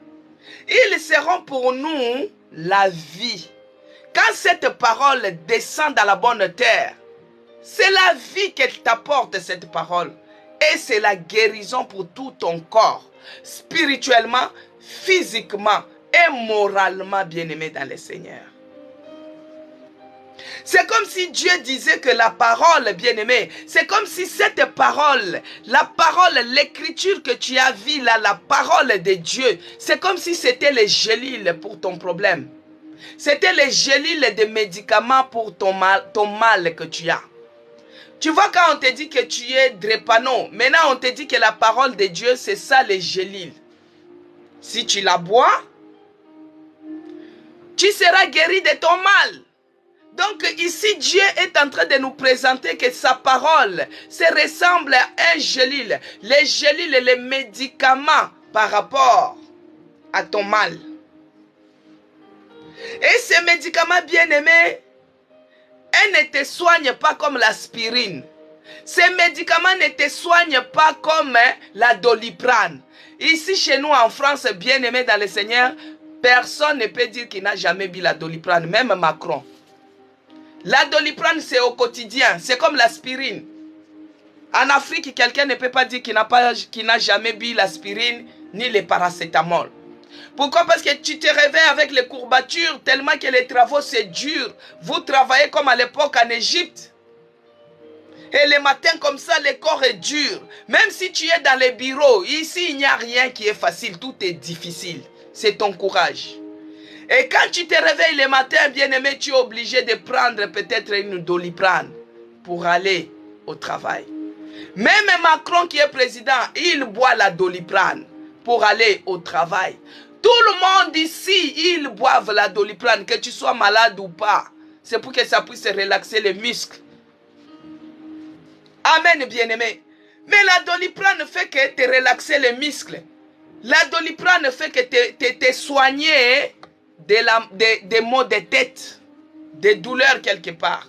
Speaker 1: ils seront pour nous la vie. Quand cette parole descend dans la bonne terre, c'est la vie qu'elle t'apporte, cette parole. Et c'est la guérison pour tout ton corps, spirituellement, physiquement et moralement, bien-aimé dans le Seigneur. C'est comme si Dieu disait que la parole, bien-aimé, c'est comme si cette parole, la parole, l'écriture que tu as vue là, la parole de Dieu, c'est comme si c'était les géliles pour ton problème. C'était les géliles de médicaments pour ton mal que tu as. Tu vois, quand on te dit que tu es drépano, maintenant on te dit que la parole de Dieu, c'est ça les géliles. Si tu la bois, tu seras guéri de ton mal. Donc ici, Dieu est en train de nous présenter que sa parole se ressemble à un gélile. Les géliles, les médicaments par rapport à ton mal. Et ces médicaments bien-aimés, elles ne te soignent pas comme l'aspirine. Ces médicaments ne te soignent pas comme la Doliprane. Ici, chez nous en France, bien-aimés dans le Seigneur, personne ne peut dire qu'il n'a jamais bu la Doliprane, même Macron. La Doliprane, c'est au quotidien. C'est comme l'aspirine. En Afrique, quelqu'un ne peut pas dire qu'il n'a jamais bu l'aspirine ni le paracétamol. Pourquoi? Parce que tu te réveilles avec les courbatures tellement que les travaux, c'est dur. Vous travaillez comme à l'époque en Égypte. Et le matin comme ça, le corps est dur. Même si tu es dans les bureaux, ici, il n'y a rien qui est facile. Tout est difficile. C'est ton courage. Et quand tu te réveilles le matin, bien-aimé, tu es obligé de prendre peut-être une Doliprane pour aller au travail. Même Macron qui est président, il boit la Doliprane pour aller au travail. Tout le monde ici, ils boivent la Doliprane, que tu sois malade ou pas. C'est pour que ça puisse relaxer les muscles. Amen, bien-aimé. Mais la Doliprane fait que te relaxer les muscles. La Doliprane fait que te soigner des maux de tête, des douleurs quelque part.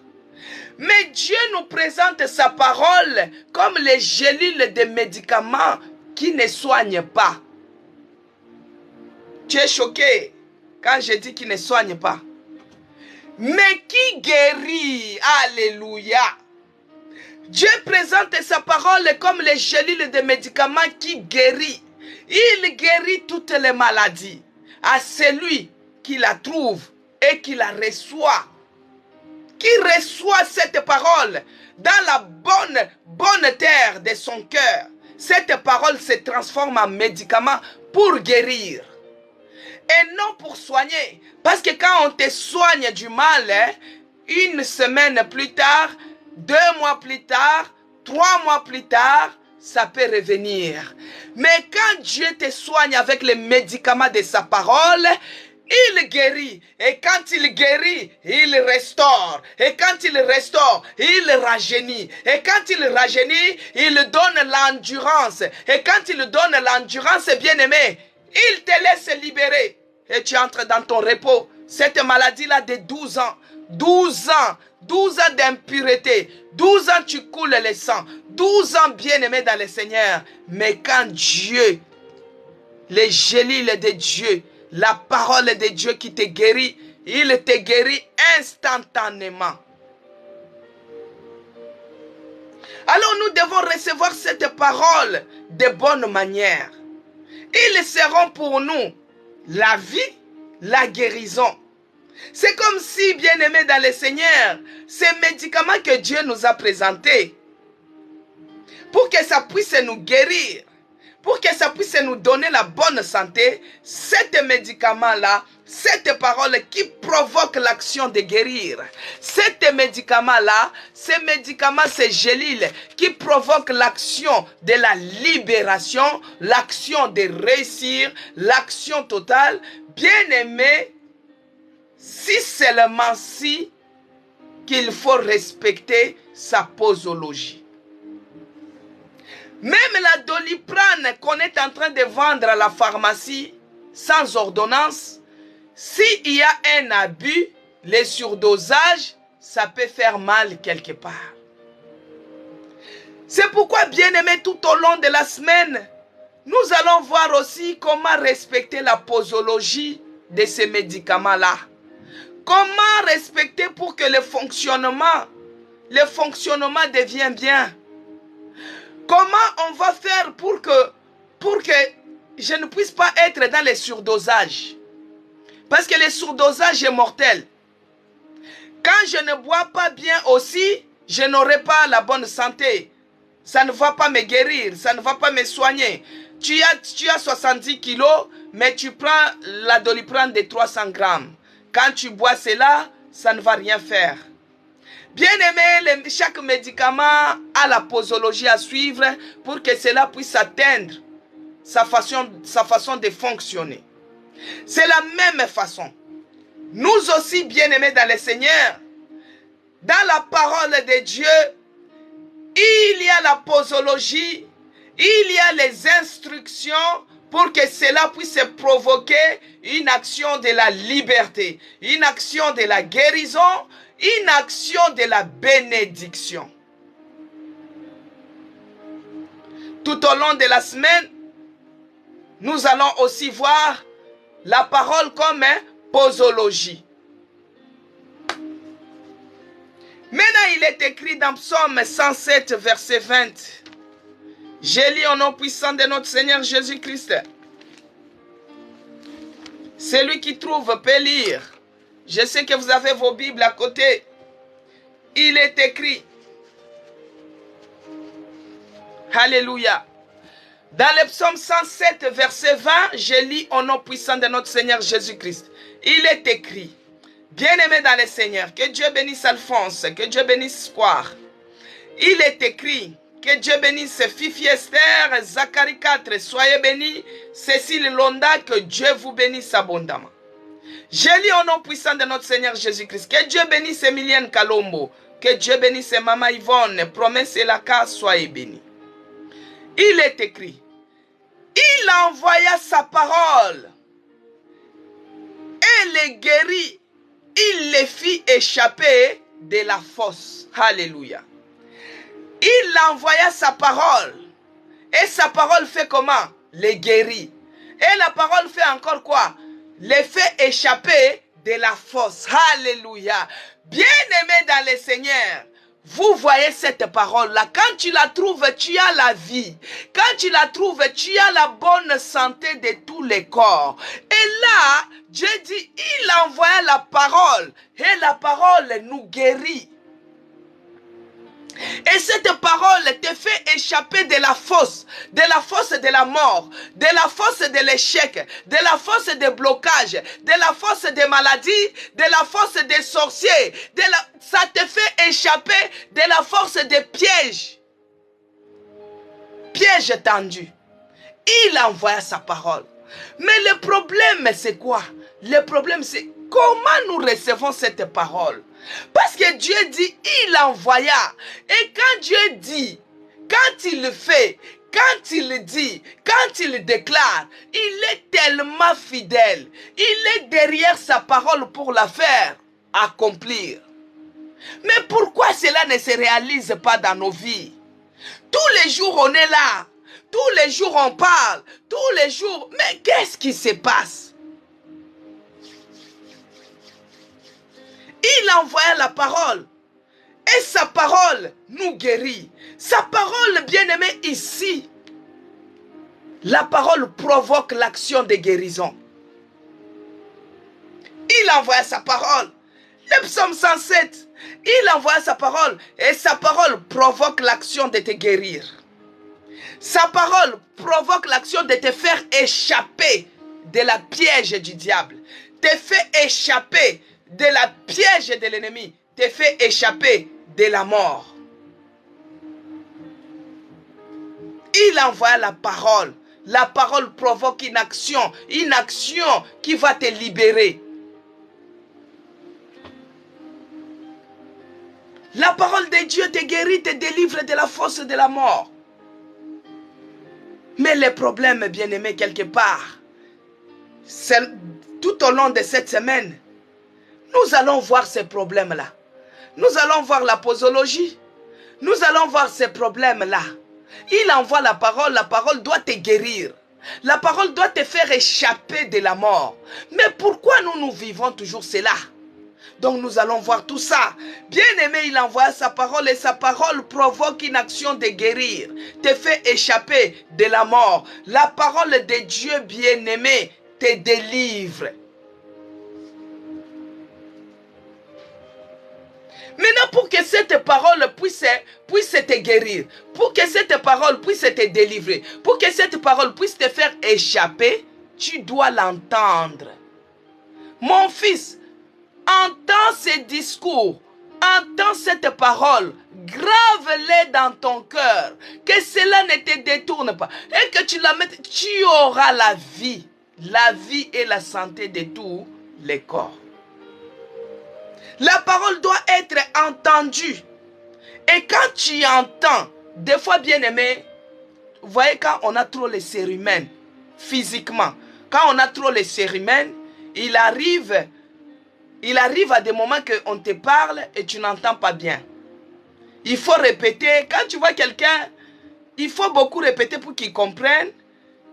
Speaker 1: Mais Dieu nous présente sa parole comme les gélules de médicaments qui ne soignent pas. Tu es choqué quand je dis qu'il ne soigne pas. Mais qui guérit. Alléluia. Dieu présente sa parole comme les gélules de médicaments qui guérit. Il guérit toutes les maladies à celui qui la trouve et qui la reçoit. Qui reçoit cette parole dans la bonne terre de son cœur. Cette parole se transforme en médicament pour guérir. Et non pour soigner. Parce que quand on te soigne du mal, une semaine plus tard, 2 mois plus tard, 3 mois plus tard, ça peut revenir. Mais quand Dieu te soigne avec les médicaments de sa parole, il guérit. Et quand il guérit, il restaure. Et quand il restaure, il rajeunit. Et quand il rajeunit, il donne l'endurance. Et quand il donne l'endurance, bien-aimé, il te laisse libérer. Et tu entres dans ton repos. Cette maladie-là de 12 ans. 12 ans d'impureté. 12 ans tu coules le sang. 12 ans bien-aimé dans le Seigneur. Mais quand Dieu, les gélules de Dieu, la parole de Dieu qui te guérit, il te guérit instantanément. Alors nous devons recevoir cette parole de bonne manière. Ils seront pour nous la vie, la guérison. C'est comme si, bien-aimés dans le Seigneur, ces médicaments que Dieu nous a présentés, pour que ça puisse nous guérir, pour que ça puisse nous donner la bonne santé, ces médicaments-là, cette parole qui provoque l'action de guérir, ces médicaments-là, ces médicaments, ces gélules qui provoquent l'action de la libération, l'action de réussir, l'action totale, bien-aimé, si seulement si qu'il faut respecter sa posologie. Même la Doliprane qu'on est en train de vendre à la pharmacie sans ordonnance, s'il y a un abus, les surdosages, ça peut faire mal quelque part. C'est pourquoi, bien-aimés, tout au long de la semaine, nous allons voir aussi comment respecter la posologie de ces médicaments-là. Comment respecter pour que le fonctionnement devienne bien. Comment on va faire pour que je ne puisse pas être dans les surdosages? Parce que le surdosage est mortel. Quand je ne bois pas bien aussi, je n'aurai pas la bonne santé. Ça ne va pas me guérir, ça ne va pas me soigner. Tu as 70 kilos, mais tu prends la Doliprane de 300 grammes. Quand tu bois cela, ça ne va rien faire. Bien aimé, chaque médicament a la posologie à suivre pour que cela puisse atteindre sa façon de fonctionner. C'est la même façon. Nous aussi, bien aimés dans le Seigneur, dans la parole de Dieu, il y a la posologie, il y a les instructions pour que cela puisse provoquer une action de la liberté, une action de la guérison, une action de la bénédiction. Tout au long de la semaine, nous allons aussi voir la parole comme posologie. Maintenant, il est écrit dans Psaume 107, verset 20. J'ai lu au nom puissant de notre Seigneur Jésus-Christ. Celui qui trouve peut lire. Je sais que vous avez vos Bibles à côté. Il est écrit. Alléluia. Dans le psaume 107, verset 20, je lis au nom puissant de notre Seigneur Jésus-Christ. Il est écrit, bien-aimé dans le Seigneur, que Dieu bénisse Alphonse, que Dieu bénisse Square. Il est écrit, que Dieu bénisse Fifi Esther, Zacharie 4, soyez bénis, Cécile Londa, que Dieu vous bénisse abondamment. Je lis au nom puissant de notre Seigneur Jésus-Christ, que Dieu bénisse Emilienne Kalombo, que Dieu bénisse Maman Yvonne, Promesse et Laka, soyez bénis. Il est écrit, il envoya sa parole et les guérit, il les fit échapper de la fosse. Alléluia. Il envoya sa parole et sa parole fait comment? Les guérit. Et la parole fait encore quoi? Les fait échapper de la fosse. Alléluia. Bien-aimé dans le Seigneur, vous voyez cette parole-là, quand tu la trouves, tu as la vie. Quand tu la trouves, tu as la bonne santé de tous les corps. Et là, Dieu dit, il envoie la parole. Et la parole nous guérit. Et cette parole te fait échapper de la fosse de la mort, de la fosse de l'échec, de la fosse des blocages, de la fosse des maladies, de la fosse des sorciers. Ça te fait échapper de la force des pièges. Pièges tendus. Il envoie sa parole. Mais le problème, c'est quoi? Le problème, c'est comment nous recevons cette parole. Parce que Dieu dit, il envoya. Et quand Dieu dit, quand il le fait, quand il dit, quand il déclare, il est tellement fidèle. Il est derrière sa parole pour la faire accomplir. Mais pourquoi cela ne se réalise pas dans nos vies? Tous les jours on est là. Tous les jours on parle. Tous les jours. Mais qu'est-ce qui se passe? Il envoya la parole. Et sa parole nous guérit. Sa parole, bien-aimée, ici. La parole provoque l'action de guérison. Il envoya sa parole. Le psaume 107. Il envoie sa parole. Et sa parole provoque l'action de te guérir. Sa parole provoque l'action de te faire échapper de la piège du diable. Te fait échapper de la piège de l'ennemi, te fait échapper de la mort. Il envoie la parole. La parole provoque une action qui va te libérer. La parole de Dieu te guérit, te délivre de la force de la mort. Mais le problème, bien-aimé, quelque part, c'est tout au long de cette semaine, nous allons voir ces problèmes-là. Nous allons voir la posologie. Nous allons voir ces problèmes-là. Il envoie la parole doit te guérir. La parole doit te faire échapper de la mort. Mais pourquoi nous vivons toujours cela? Donc nous allons voir tout ça. Bien-aimé, il envoie sa parole et sa parole provoque une action de guérir. Te fait échapper de la mort. La parole de Dieu, bien-aimé, te délivre. Maintenant, pour que cette parole puisse te guérir, pour que cette parole puisse te délivrer, pour que cette parole puisse te faire échapper, tu dois l'entendre. Mon fils, entends ces discours, entends cette parole, grave-les dans ton cœur, que cela ne te détourne pas, et que tu la mettes, tu auras la vie et la santé de tous les corps. La parole doit être entendue. Et quand tu entends, des fois, bien-aimé, vous voyez, quand on a trop les cérimènes, physiquement, quand on a trop les cérimènes, il arrive à des moments qu'on te parle et tu n'entends pas bien. Il faut répéter. Quand tu vois quelqu'un, il faut beaucoup répéter pour qu'il comprenne.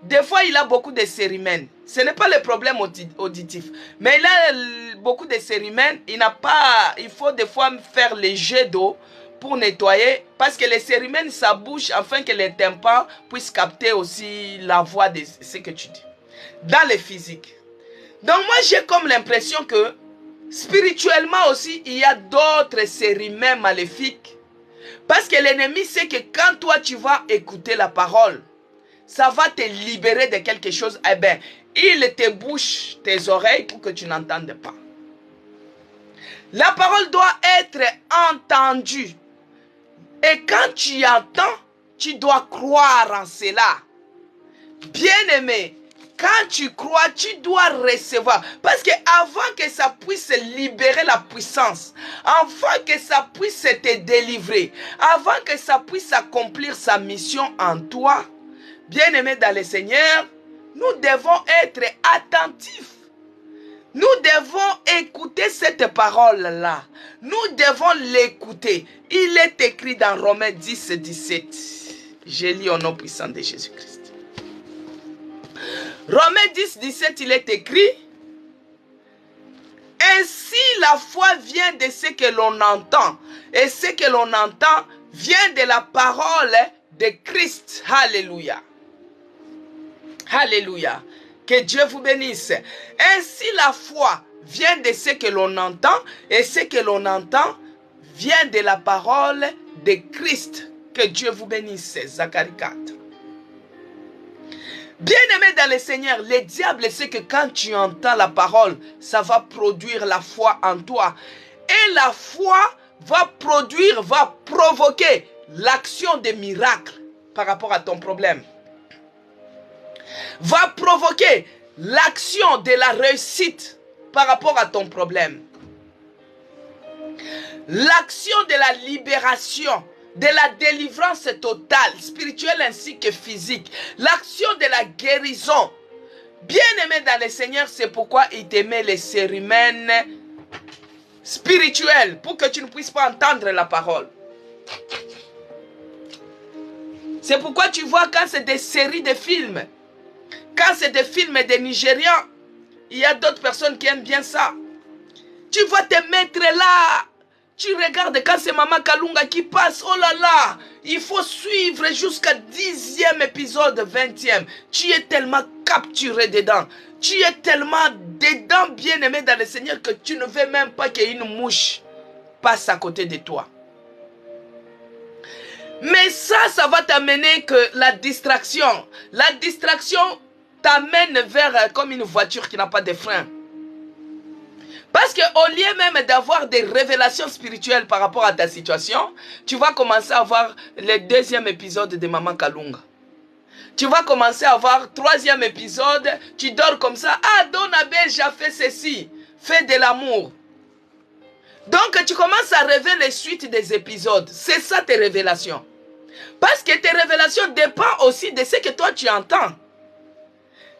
Speaker 1: Des fois, il a beaucoup de cérimènes. Ce n'est pas le problème auditif. Mais il a beaucoup de cérimènes. Il faut des fois faire les jets d'eau pour nettoyer. Parce que les cérimènes, ça bouge afin que les tympans puissent capter aussi la voix de ce que tu dis. Dans le physique. Donc moi, j'ai comme l'impression que spirituellement aussi, il y a d'autres cérimènes maléfiques. Parce que l'ennemi sait que quand toi tu vas écouter la parole, ça va te libérer de quelque chose. Eh bien, il te bouche tes oreilles pour que tu n'entendes pas. La parole doit être entendue. Et quand tu entends, tu dois croire en cela. Bien-aimé, quand tu crois, tu dois recevoir. Parce que avant que ça puisse libérer la puissance, avant que ça puisse te délivrer, avant que ça puisse accomplir sa mission en toi, bien-aimé dans le Seigneur, nous devons être attentifs. Nous devons écouter cette parole-là. Nous devons l'écouter. Il est écrit dans Romains 10, 17. Je lis au nom puissant de Jésus-Christ. Romains 10, 17, il est écrit: ainsi la foi vient de ce que l'on entend. Et ce que l'on entend vient de la parole de Christ. Alléluia. Alléluia. Que Dieu vous bénisse. Ainsi la foi vient de ce que l'on entend, et ce que l'on entend vient de la parole de Christ. Que Dieu vous bénisse. Zacharie 4. Bien-aimé dans le Seigneur, le diable sait que quand tu entends la parole, ça va produire la foi en toi. Et la foi va produire, va provoquer l'action des miracles par rapport à ton problème. Va provoquer l'action de la réussite par rapport à ton problème. L'action de la libération, de la délivrance totale, spirituelle ainsi que physique. L'action de la guérison. Bien-aimé dans le Seigneur, c'est pourquoi il te met les cérimènes spirituels pour que tu ne puisses pas entendre la parole. C'est pourquoi tu vois quand c'est des séries de films, quand c'est des films des Nigérians, il y a d'autres personnes qui aiment bien ça. Tu vas te mettre là. Tu regardes quand c'est Maman Kalunga qui passe. Oh là là. Il faut suivre jusqu'à 10e épisode, 20e. Tu es tellement capturé dedans. Tu es tellement dedans, bien-aimé dans le Seigneur, que tu ne veux même pas qu'une mouche passe à côté de toi. Mais ça va t'amener que la distraction. La distraction t'amène vers comme une voiture qui n'a pas de frein. Parce qu'au lieu même d'avoir des révélations spirituelles par rapport à ta situation, tu vas commencer à avoir le 2e épisode de Maman Kalunga. Tu vas commencer à avoir 3e épisode, tu dors comme ça. Ah, Don Abbé, j'ai fait ceci. Fais de l'amour. Donc tu commences à rêver les suites des épisodes. C'est ça tes révélations. Parce que tes révélations dépendent aussi de ce que toi tu entends.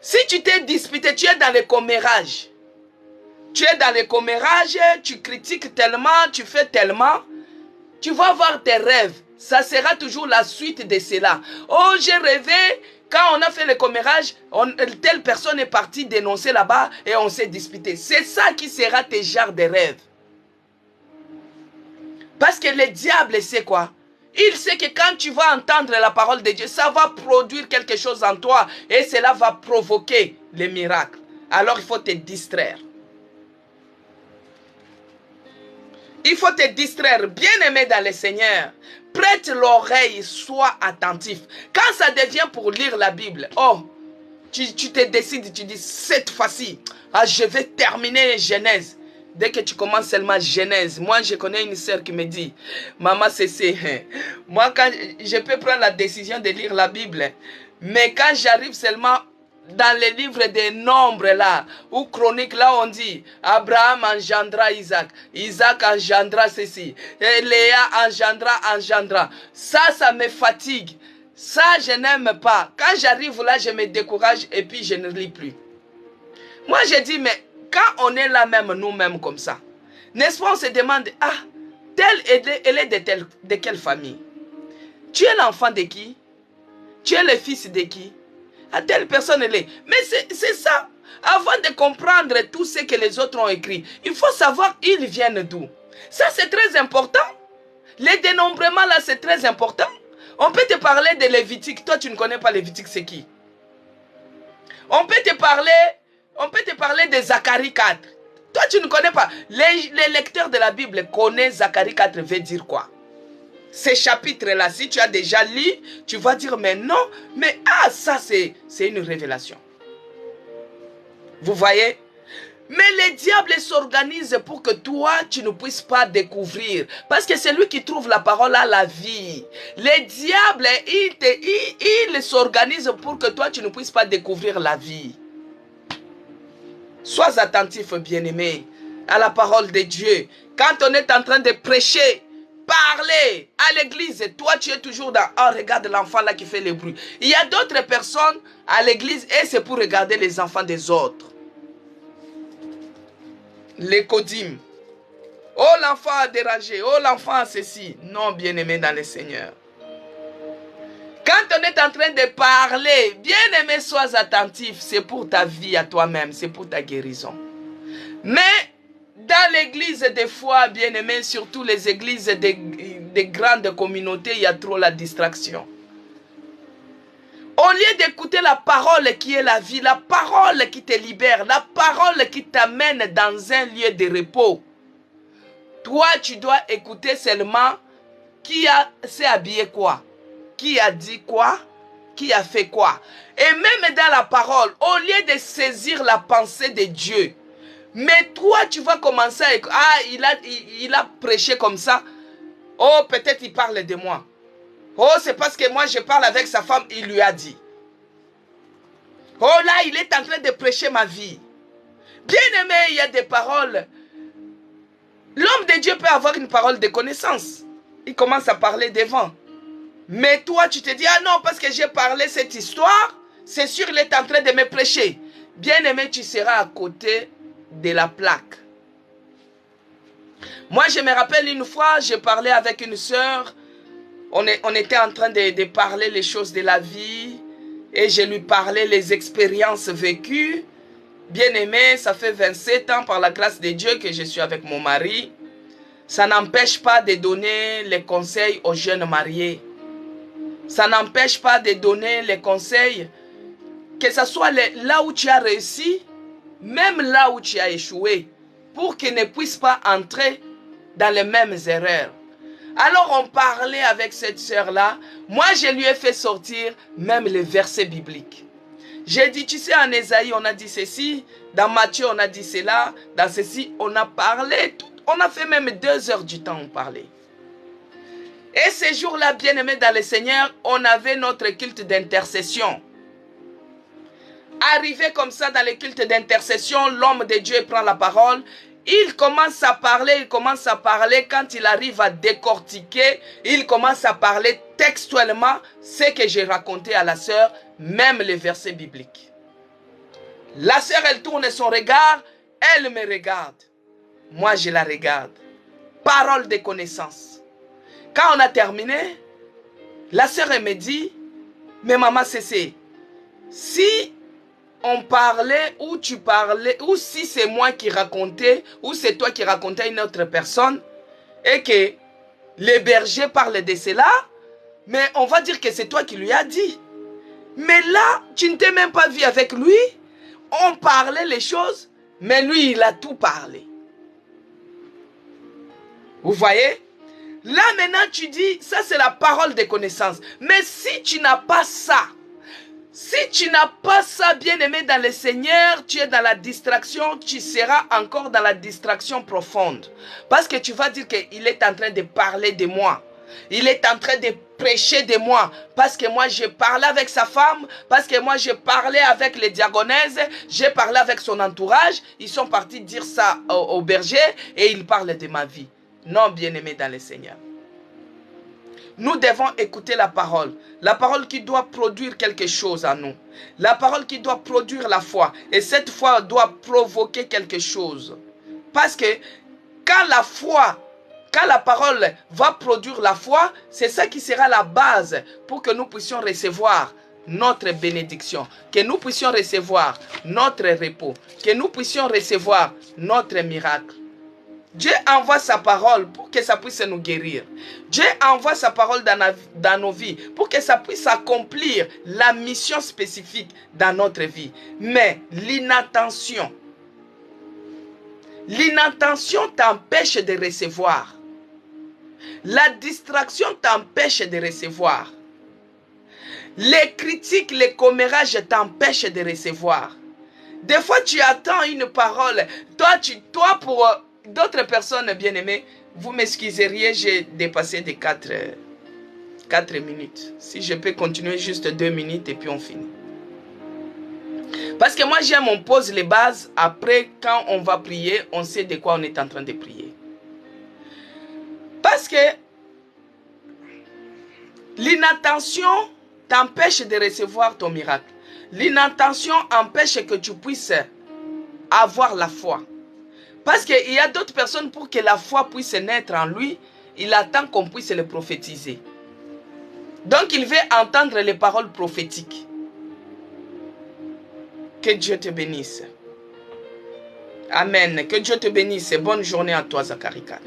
Speaker 1: Si tu t'es disputé, tu es dans le commérage. Tu es dans le commérage, tu critiques tellement, tu fais tellement. Tu vas voir tes rêves. Ça sera toujours la suite de cela. Oh, j'ai rêvé, quand on a fait le commérage, telle personne est partie dénoncer là-bas et on s'est disputé. C'est ça qui sera tes genres de rêves. Parce que le diable sait quoi? Il sait que quand tu vas entendre la parole de Dieu, ça va produire quelque chose en toi et cela va provoquer les miracles. Alors il faut te distraire. Il faut te distraire, bien-aimé dans le Seigneur. Prête l'oreille, sois attentif. Quand ça devient pour lire la Bible, oh, tu te décides, tu dis, cette fois-ci, je vais terminer Genèse. Dès que tu commences seulement Genèse, moi je connais une sœur qui me dit, maman c'est, moi quand je peux prendre la décision de lire la Bible, mais quand j'arrive seulement dans les livres des nombres là, ou chroniques là on dit, Abraham engendra Isaac, Isaac engendra ceci, et Léa engendra. Ça me fatigue, ça je n'aime pas. Quand j'arrive là, je me décourage et puis je ne lis plus. Moi je dis, mais quand on est là même, nous-mêmes comme ça, n'est-ce pas, on se demande, ah, elle est de quelle famille? Tu es l'enfant de qui? Tu es le fils de qui? À telle personne elle est. Mais c'est ça. Avant de comprendre tout ce que les autres ont écrit, il faut savoir ils viennent d'où. Ça c'est très important. Les dénombrements là c'est très important. On peut te parler de Lévitique. Toi tu ne connais pas Lévitique, c'est qui? On peut te parler de Zacharie 4. Toi tu ne connais pas. Les lecteurs de la Bible connaissent Zacharie 4 veut dire quoi. Ces chapitres-là, si tu as déjà lu, tu vas dire, mais non, mais ça c'est une révélation. Vous voyez? Mais le diable s'organise pour que toi, tu ne puisses pas découvrir. Parce que c'est lui qui trouve la parole à la vie. Le diable, il s'organise pour que toi, tu ne puisses pas découvrir la vie. Sois attentif, bien-aimé, à la parole de Dieu. Quand on est en train de prêcher, parler à l'église, toi, tu es toujours dans... Oh, regarde l'enfant là qui fait le bruit. Il y a d'autres personnes à l'église et c'est pour regarder les enfants des autres. Les codymes. Oh, l'enfant a dérangé. Oh, l'enfant a ceci. Non, bien-aimé dans le Seigneur. Quand on est en train de parler, bien-aimé, sois attentif. C'est pour ta vie à toi-même. C'est pour ta guérison. Mais dans l'église, des fois, bien-aimé, surtout les églises des grandes communautés, il y a trop la distraction. Au lieu d'écouter la parole qui est la vie, la parole qui te libère, la parole qui t'amène dans un lieu de repos, toi, tu dois écouter seulement qui s'est habillé quoi, qui a dit quoi, qui a fait quoi. Et même dans la parole, au lieu de saisir la pensée de Dieu, mais toi, tu vas commencer à écouter. Ah, il a prêché comme ça. Oh, peut-être il parle de moi. Oh, c'est parce que moi, je parle avec sa femme, il lui a dit. Oh là, il est en train de prêcher ma vie. Bien aimé, il y a des paroles. L'homme de Dieu peut avoir une parole de connaissance. Il commence à parler devant. Mais toi, tu te dis, ah non, parce que j'ai parlé cette histoire, c'est sûr, il est en train de me prêcher. Bien aimé, tu seras à côté de la plaque. Moi, je me rappelle une fois, j'ai parlé avec une sœur. On était en train de parler les choses de la vie. Et je lui parlais les expériences vécues. Bien aimé, ça fait 27 ans par la grâce de Dieu que je suis avec mon mari. Ça n'empêche pas de donner les conseils aux jeunes mariés. Ça n'empêche pas de donner les conseils, que ce soit là où tu as réussi, même là où tu as échoué, pour qu'ils ne puissent pas entrer dans les mêmes erreurs. Alors on parlait avec cette sœur-là. Moi, je lui ai fait sortir même les versets bibliques. J'ai dit, tu sais, en Ésaïe, on a dit ceci. Dans Matthieu, on a dit cela. Dans ceci, on a parlé. On a fait même 2 heures du temps, on parlait. Et ces jours-là, bien-aimés dans le Seigneur, on avait notre culte d'intercession. Arrivé comme ça dans le culte d'intercession, l'homme de Dieu prend la parole. Il commence à parler, Quand il arrive à décortiquer, il commence à parler textuellement ce que j'ai raconté à la sœur, même les versets bibliques. La sœur, elle tourne son regard, elle me regarde. Moi, je la regarde. Parole de connaissance. Quand on a terminé, la sœur, elle me dit, mais maman, c'est si on parlait ou tu parlais, ou si c'est moi qui racontais, ou c'est toi qui racontais à une autre personne, et que les bergers parlent de cela, mais on va dire que c'est toi qui lui as dit. Mais là, tu ne t'es même pas vu avec lui, on parlait les choses, mais lui, il a tout parlé. Vous voyez? Là, maintenant, tu dis, ça c'est la parole de connaissance. Mais si tu n'as pas ça, bien-aimé dans le Seigneur, tu es dans la distraction, tu seras encore dans la distraction profonde. Parce que tu vas dire qu'il est en train de parler de moi. Il est en train de prêcher de moi. Parce que moi, j'ai parlé avec sa femme. Parce que moi, j'ai parlé avec les diagonesses. J'ai parlé avec son entourage. Ils sont partis dire ça au berger et ils parlent de ma vie. Non, bien-aimé dans le Seigneur. Nous devons écouter la parole qui doit produire quelque chose en nous. La parole qui doit produire la foi. Et cette foi doit provoquer quelque chose. Parce que quand la parole va produire la foi, c'est ça qui sera la base pour que nous puissions recevoir notre bénédiction, que nous puissions recevoir notre repos, que nous puissions recevoir notre miracle. Dieu envoie sa parole pour que ça puisse nous guérir. Dieu envoie sa parole dans nos vies pour que ça puisse accomplir la mission spécifique dans notre vie. Mais l'inattention t'empêche de recevoir. La distraction t'empêche de recevoir. Les critiques, les commérages t'empêchent de recevoir. Des fois, tu attends une parole. Toi pour d'autres personnes bien-aimées, vous m'excuseriez, j'ai dépassé de 4 minutes. Si je peux continuer juste 2 minutes et puis on finit. Parce que moi, j'aime, on pose les bases. Après, quand on va prier, on sait de quoi on est en train de prier. Parce que l'inattention t'empêche de recevoir ton miracle. L'inattention empêche que tu puisses avoir la foi. Parce qu'il y a d'autres personnes pour que la foi puisse naître en lui, il attend qu'on puisse le prophétiser. Donc il veut entendre les paroles prophétiques. Que Dieu te bénisse. Amen. Que Dieu te bénisse. Bonne journée à toi, Zacharie 4.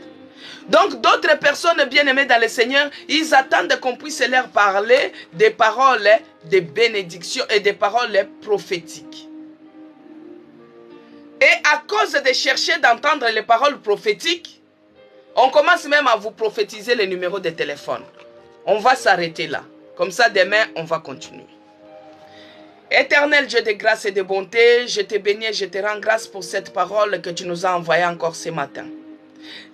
Speaker 1: Donc d'autres personnes bien-aimées dans le Seigneur, ils attendent qu'on puisse leur parler des paroles de bénédiction et des paroles prophétiques. Et à cause de chercher d'entendre les paroles prophétiques, on commence même à vous prophétiser les numéros de téléphone. On va s'arrêter là. Comme ça, demain, on va continuer. Éternel Dieu de grâce et de bonté, je te bénis et je te rends grâce pour cette parole que tu nous as envoyée encore ce matin.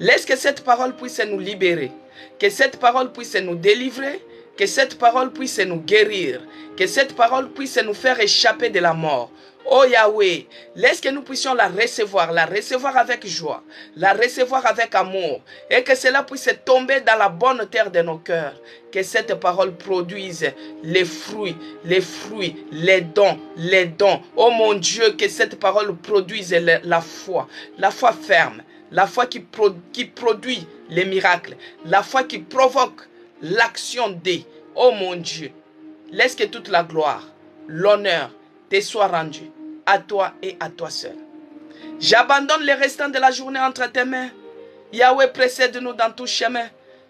Speaker 1: Laisse que cette parole puisse nous libérer, que cette parole puisse nous délivrer, que cette parole puisse nous guérir, que cette parole puisse nous faire échapper de la mort. Oh Yahweh, laisse que nous puissions la recevoir avec joie, la recevoir avec amour, et que cela puisse tomber dans la bonne terre de nos cœurs. Que cette parole produise les fruits, les dons. Oh mon Dieu, que cette parole produise la foi ferme, la foi qui produit les miracles, la foi qui provoque l'action des. Oh mon Dieu, laisse que toute la gloire, l'honneur te soit rendu à toi et à toi seul. J'abandonne les restants de la journée entre tes mains. Yahweh, précède-nous dans tout chemin.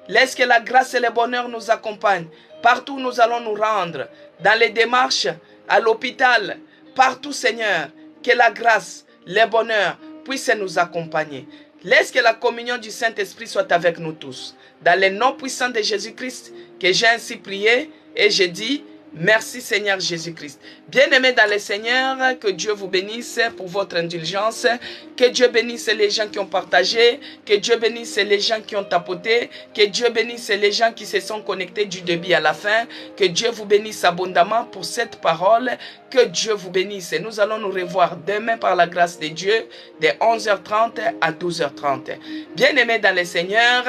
Speaker 1: Laisse que la grâce et le bonheur nous accompagnent. Partout où nous allons nous rendre, dans les démarches, à l'hôpital, partout Seigneur, que la grâce, le bonheur puissent nous accompagner. Laisse que la communion du Saint-Esprit soit avec nous tous. Dans le nom puissant de Jésus-Christ, que j'ai ainsi prié et j'ai dit, merci Seigneur Jésus-Christ. Bien-aimés dans le Seigneur, que Dieu vous bénisse pour votre indulgence. Que Dieu bénisse les gens qui ont partagé. Que Dieu bénisse les gens qui ont tapoté. Que Dieu bénisse les gens qui se sont connectés du début à la fin. Que Dieu vous bénisse abondamment pour cette parole. Que Dieu vous bénisse. Nous allons nous revoir demain par la grâce de Dieu de 11h30 à 12h30. Bien-aimés dans le Seigneur,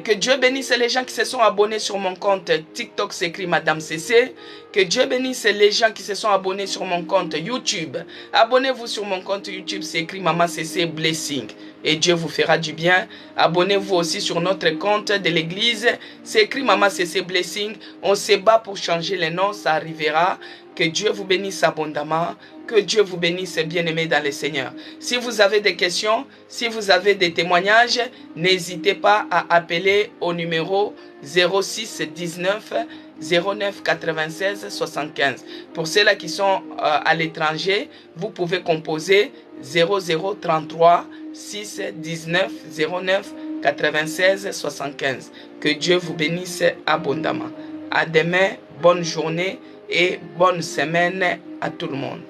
Speaker 1: que Dieu bénisse les gens qui se sont abonnés sur mon compte TikTok, c'est écrit Madame CC. Que Dieu bénisse les gens qui se sont abonnés sur mon compte YouTube. Abonnez-vous sur mon compte YouTube, c'est écrit Maman CC Blessing. Et Dieu vous fera du bien. Abonnez-vous aussi sur notre compte de l'église. C'est écrit Maman CC Blessing. On se bat pour changer les noms, ça arrivera. Que Dieu vous bénisse abondamment. Que Dieu vous bénisse, bien-aimés dans le Seigneur. Si vous avez des questions, si vous avez des témoignages, n'hésitez pas à appeler au numéro 06 19 09 96 75. Pour ceux-là qui sont à l'étranger, vous pouvez composer 0033 6 19 09 96 75. Que Dieu vous bénisse abondamment. À demain, bonne journée et bonne semaine à tout le monde.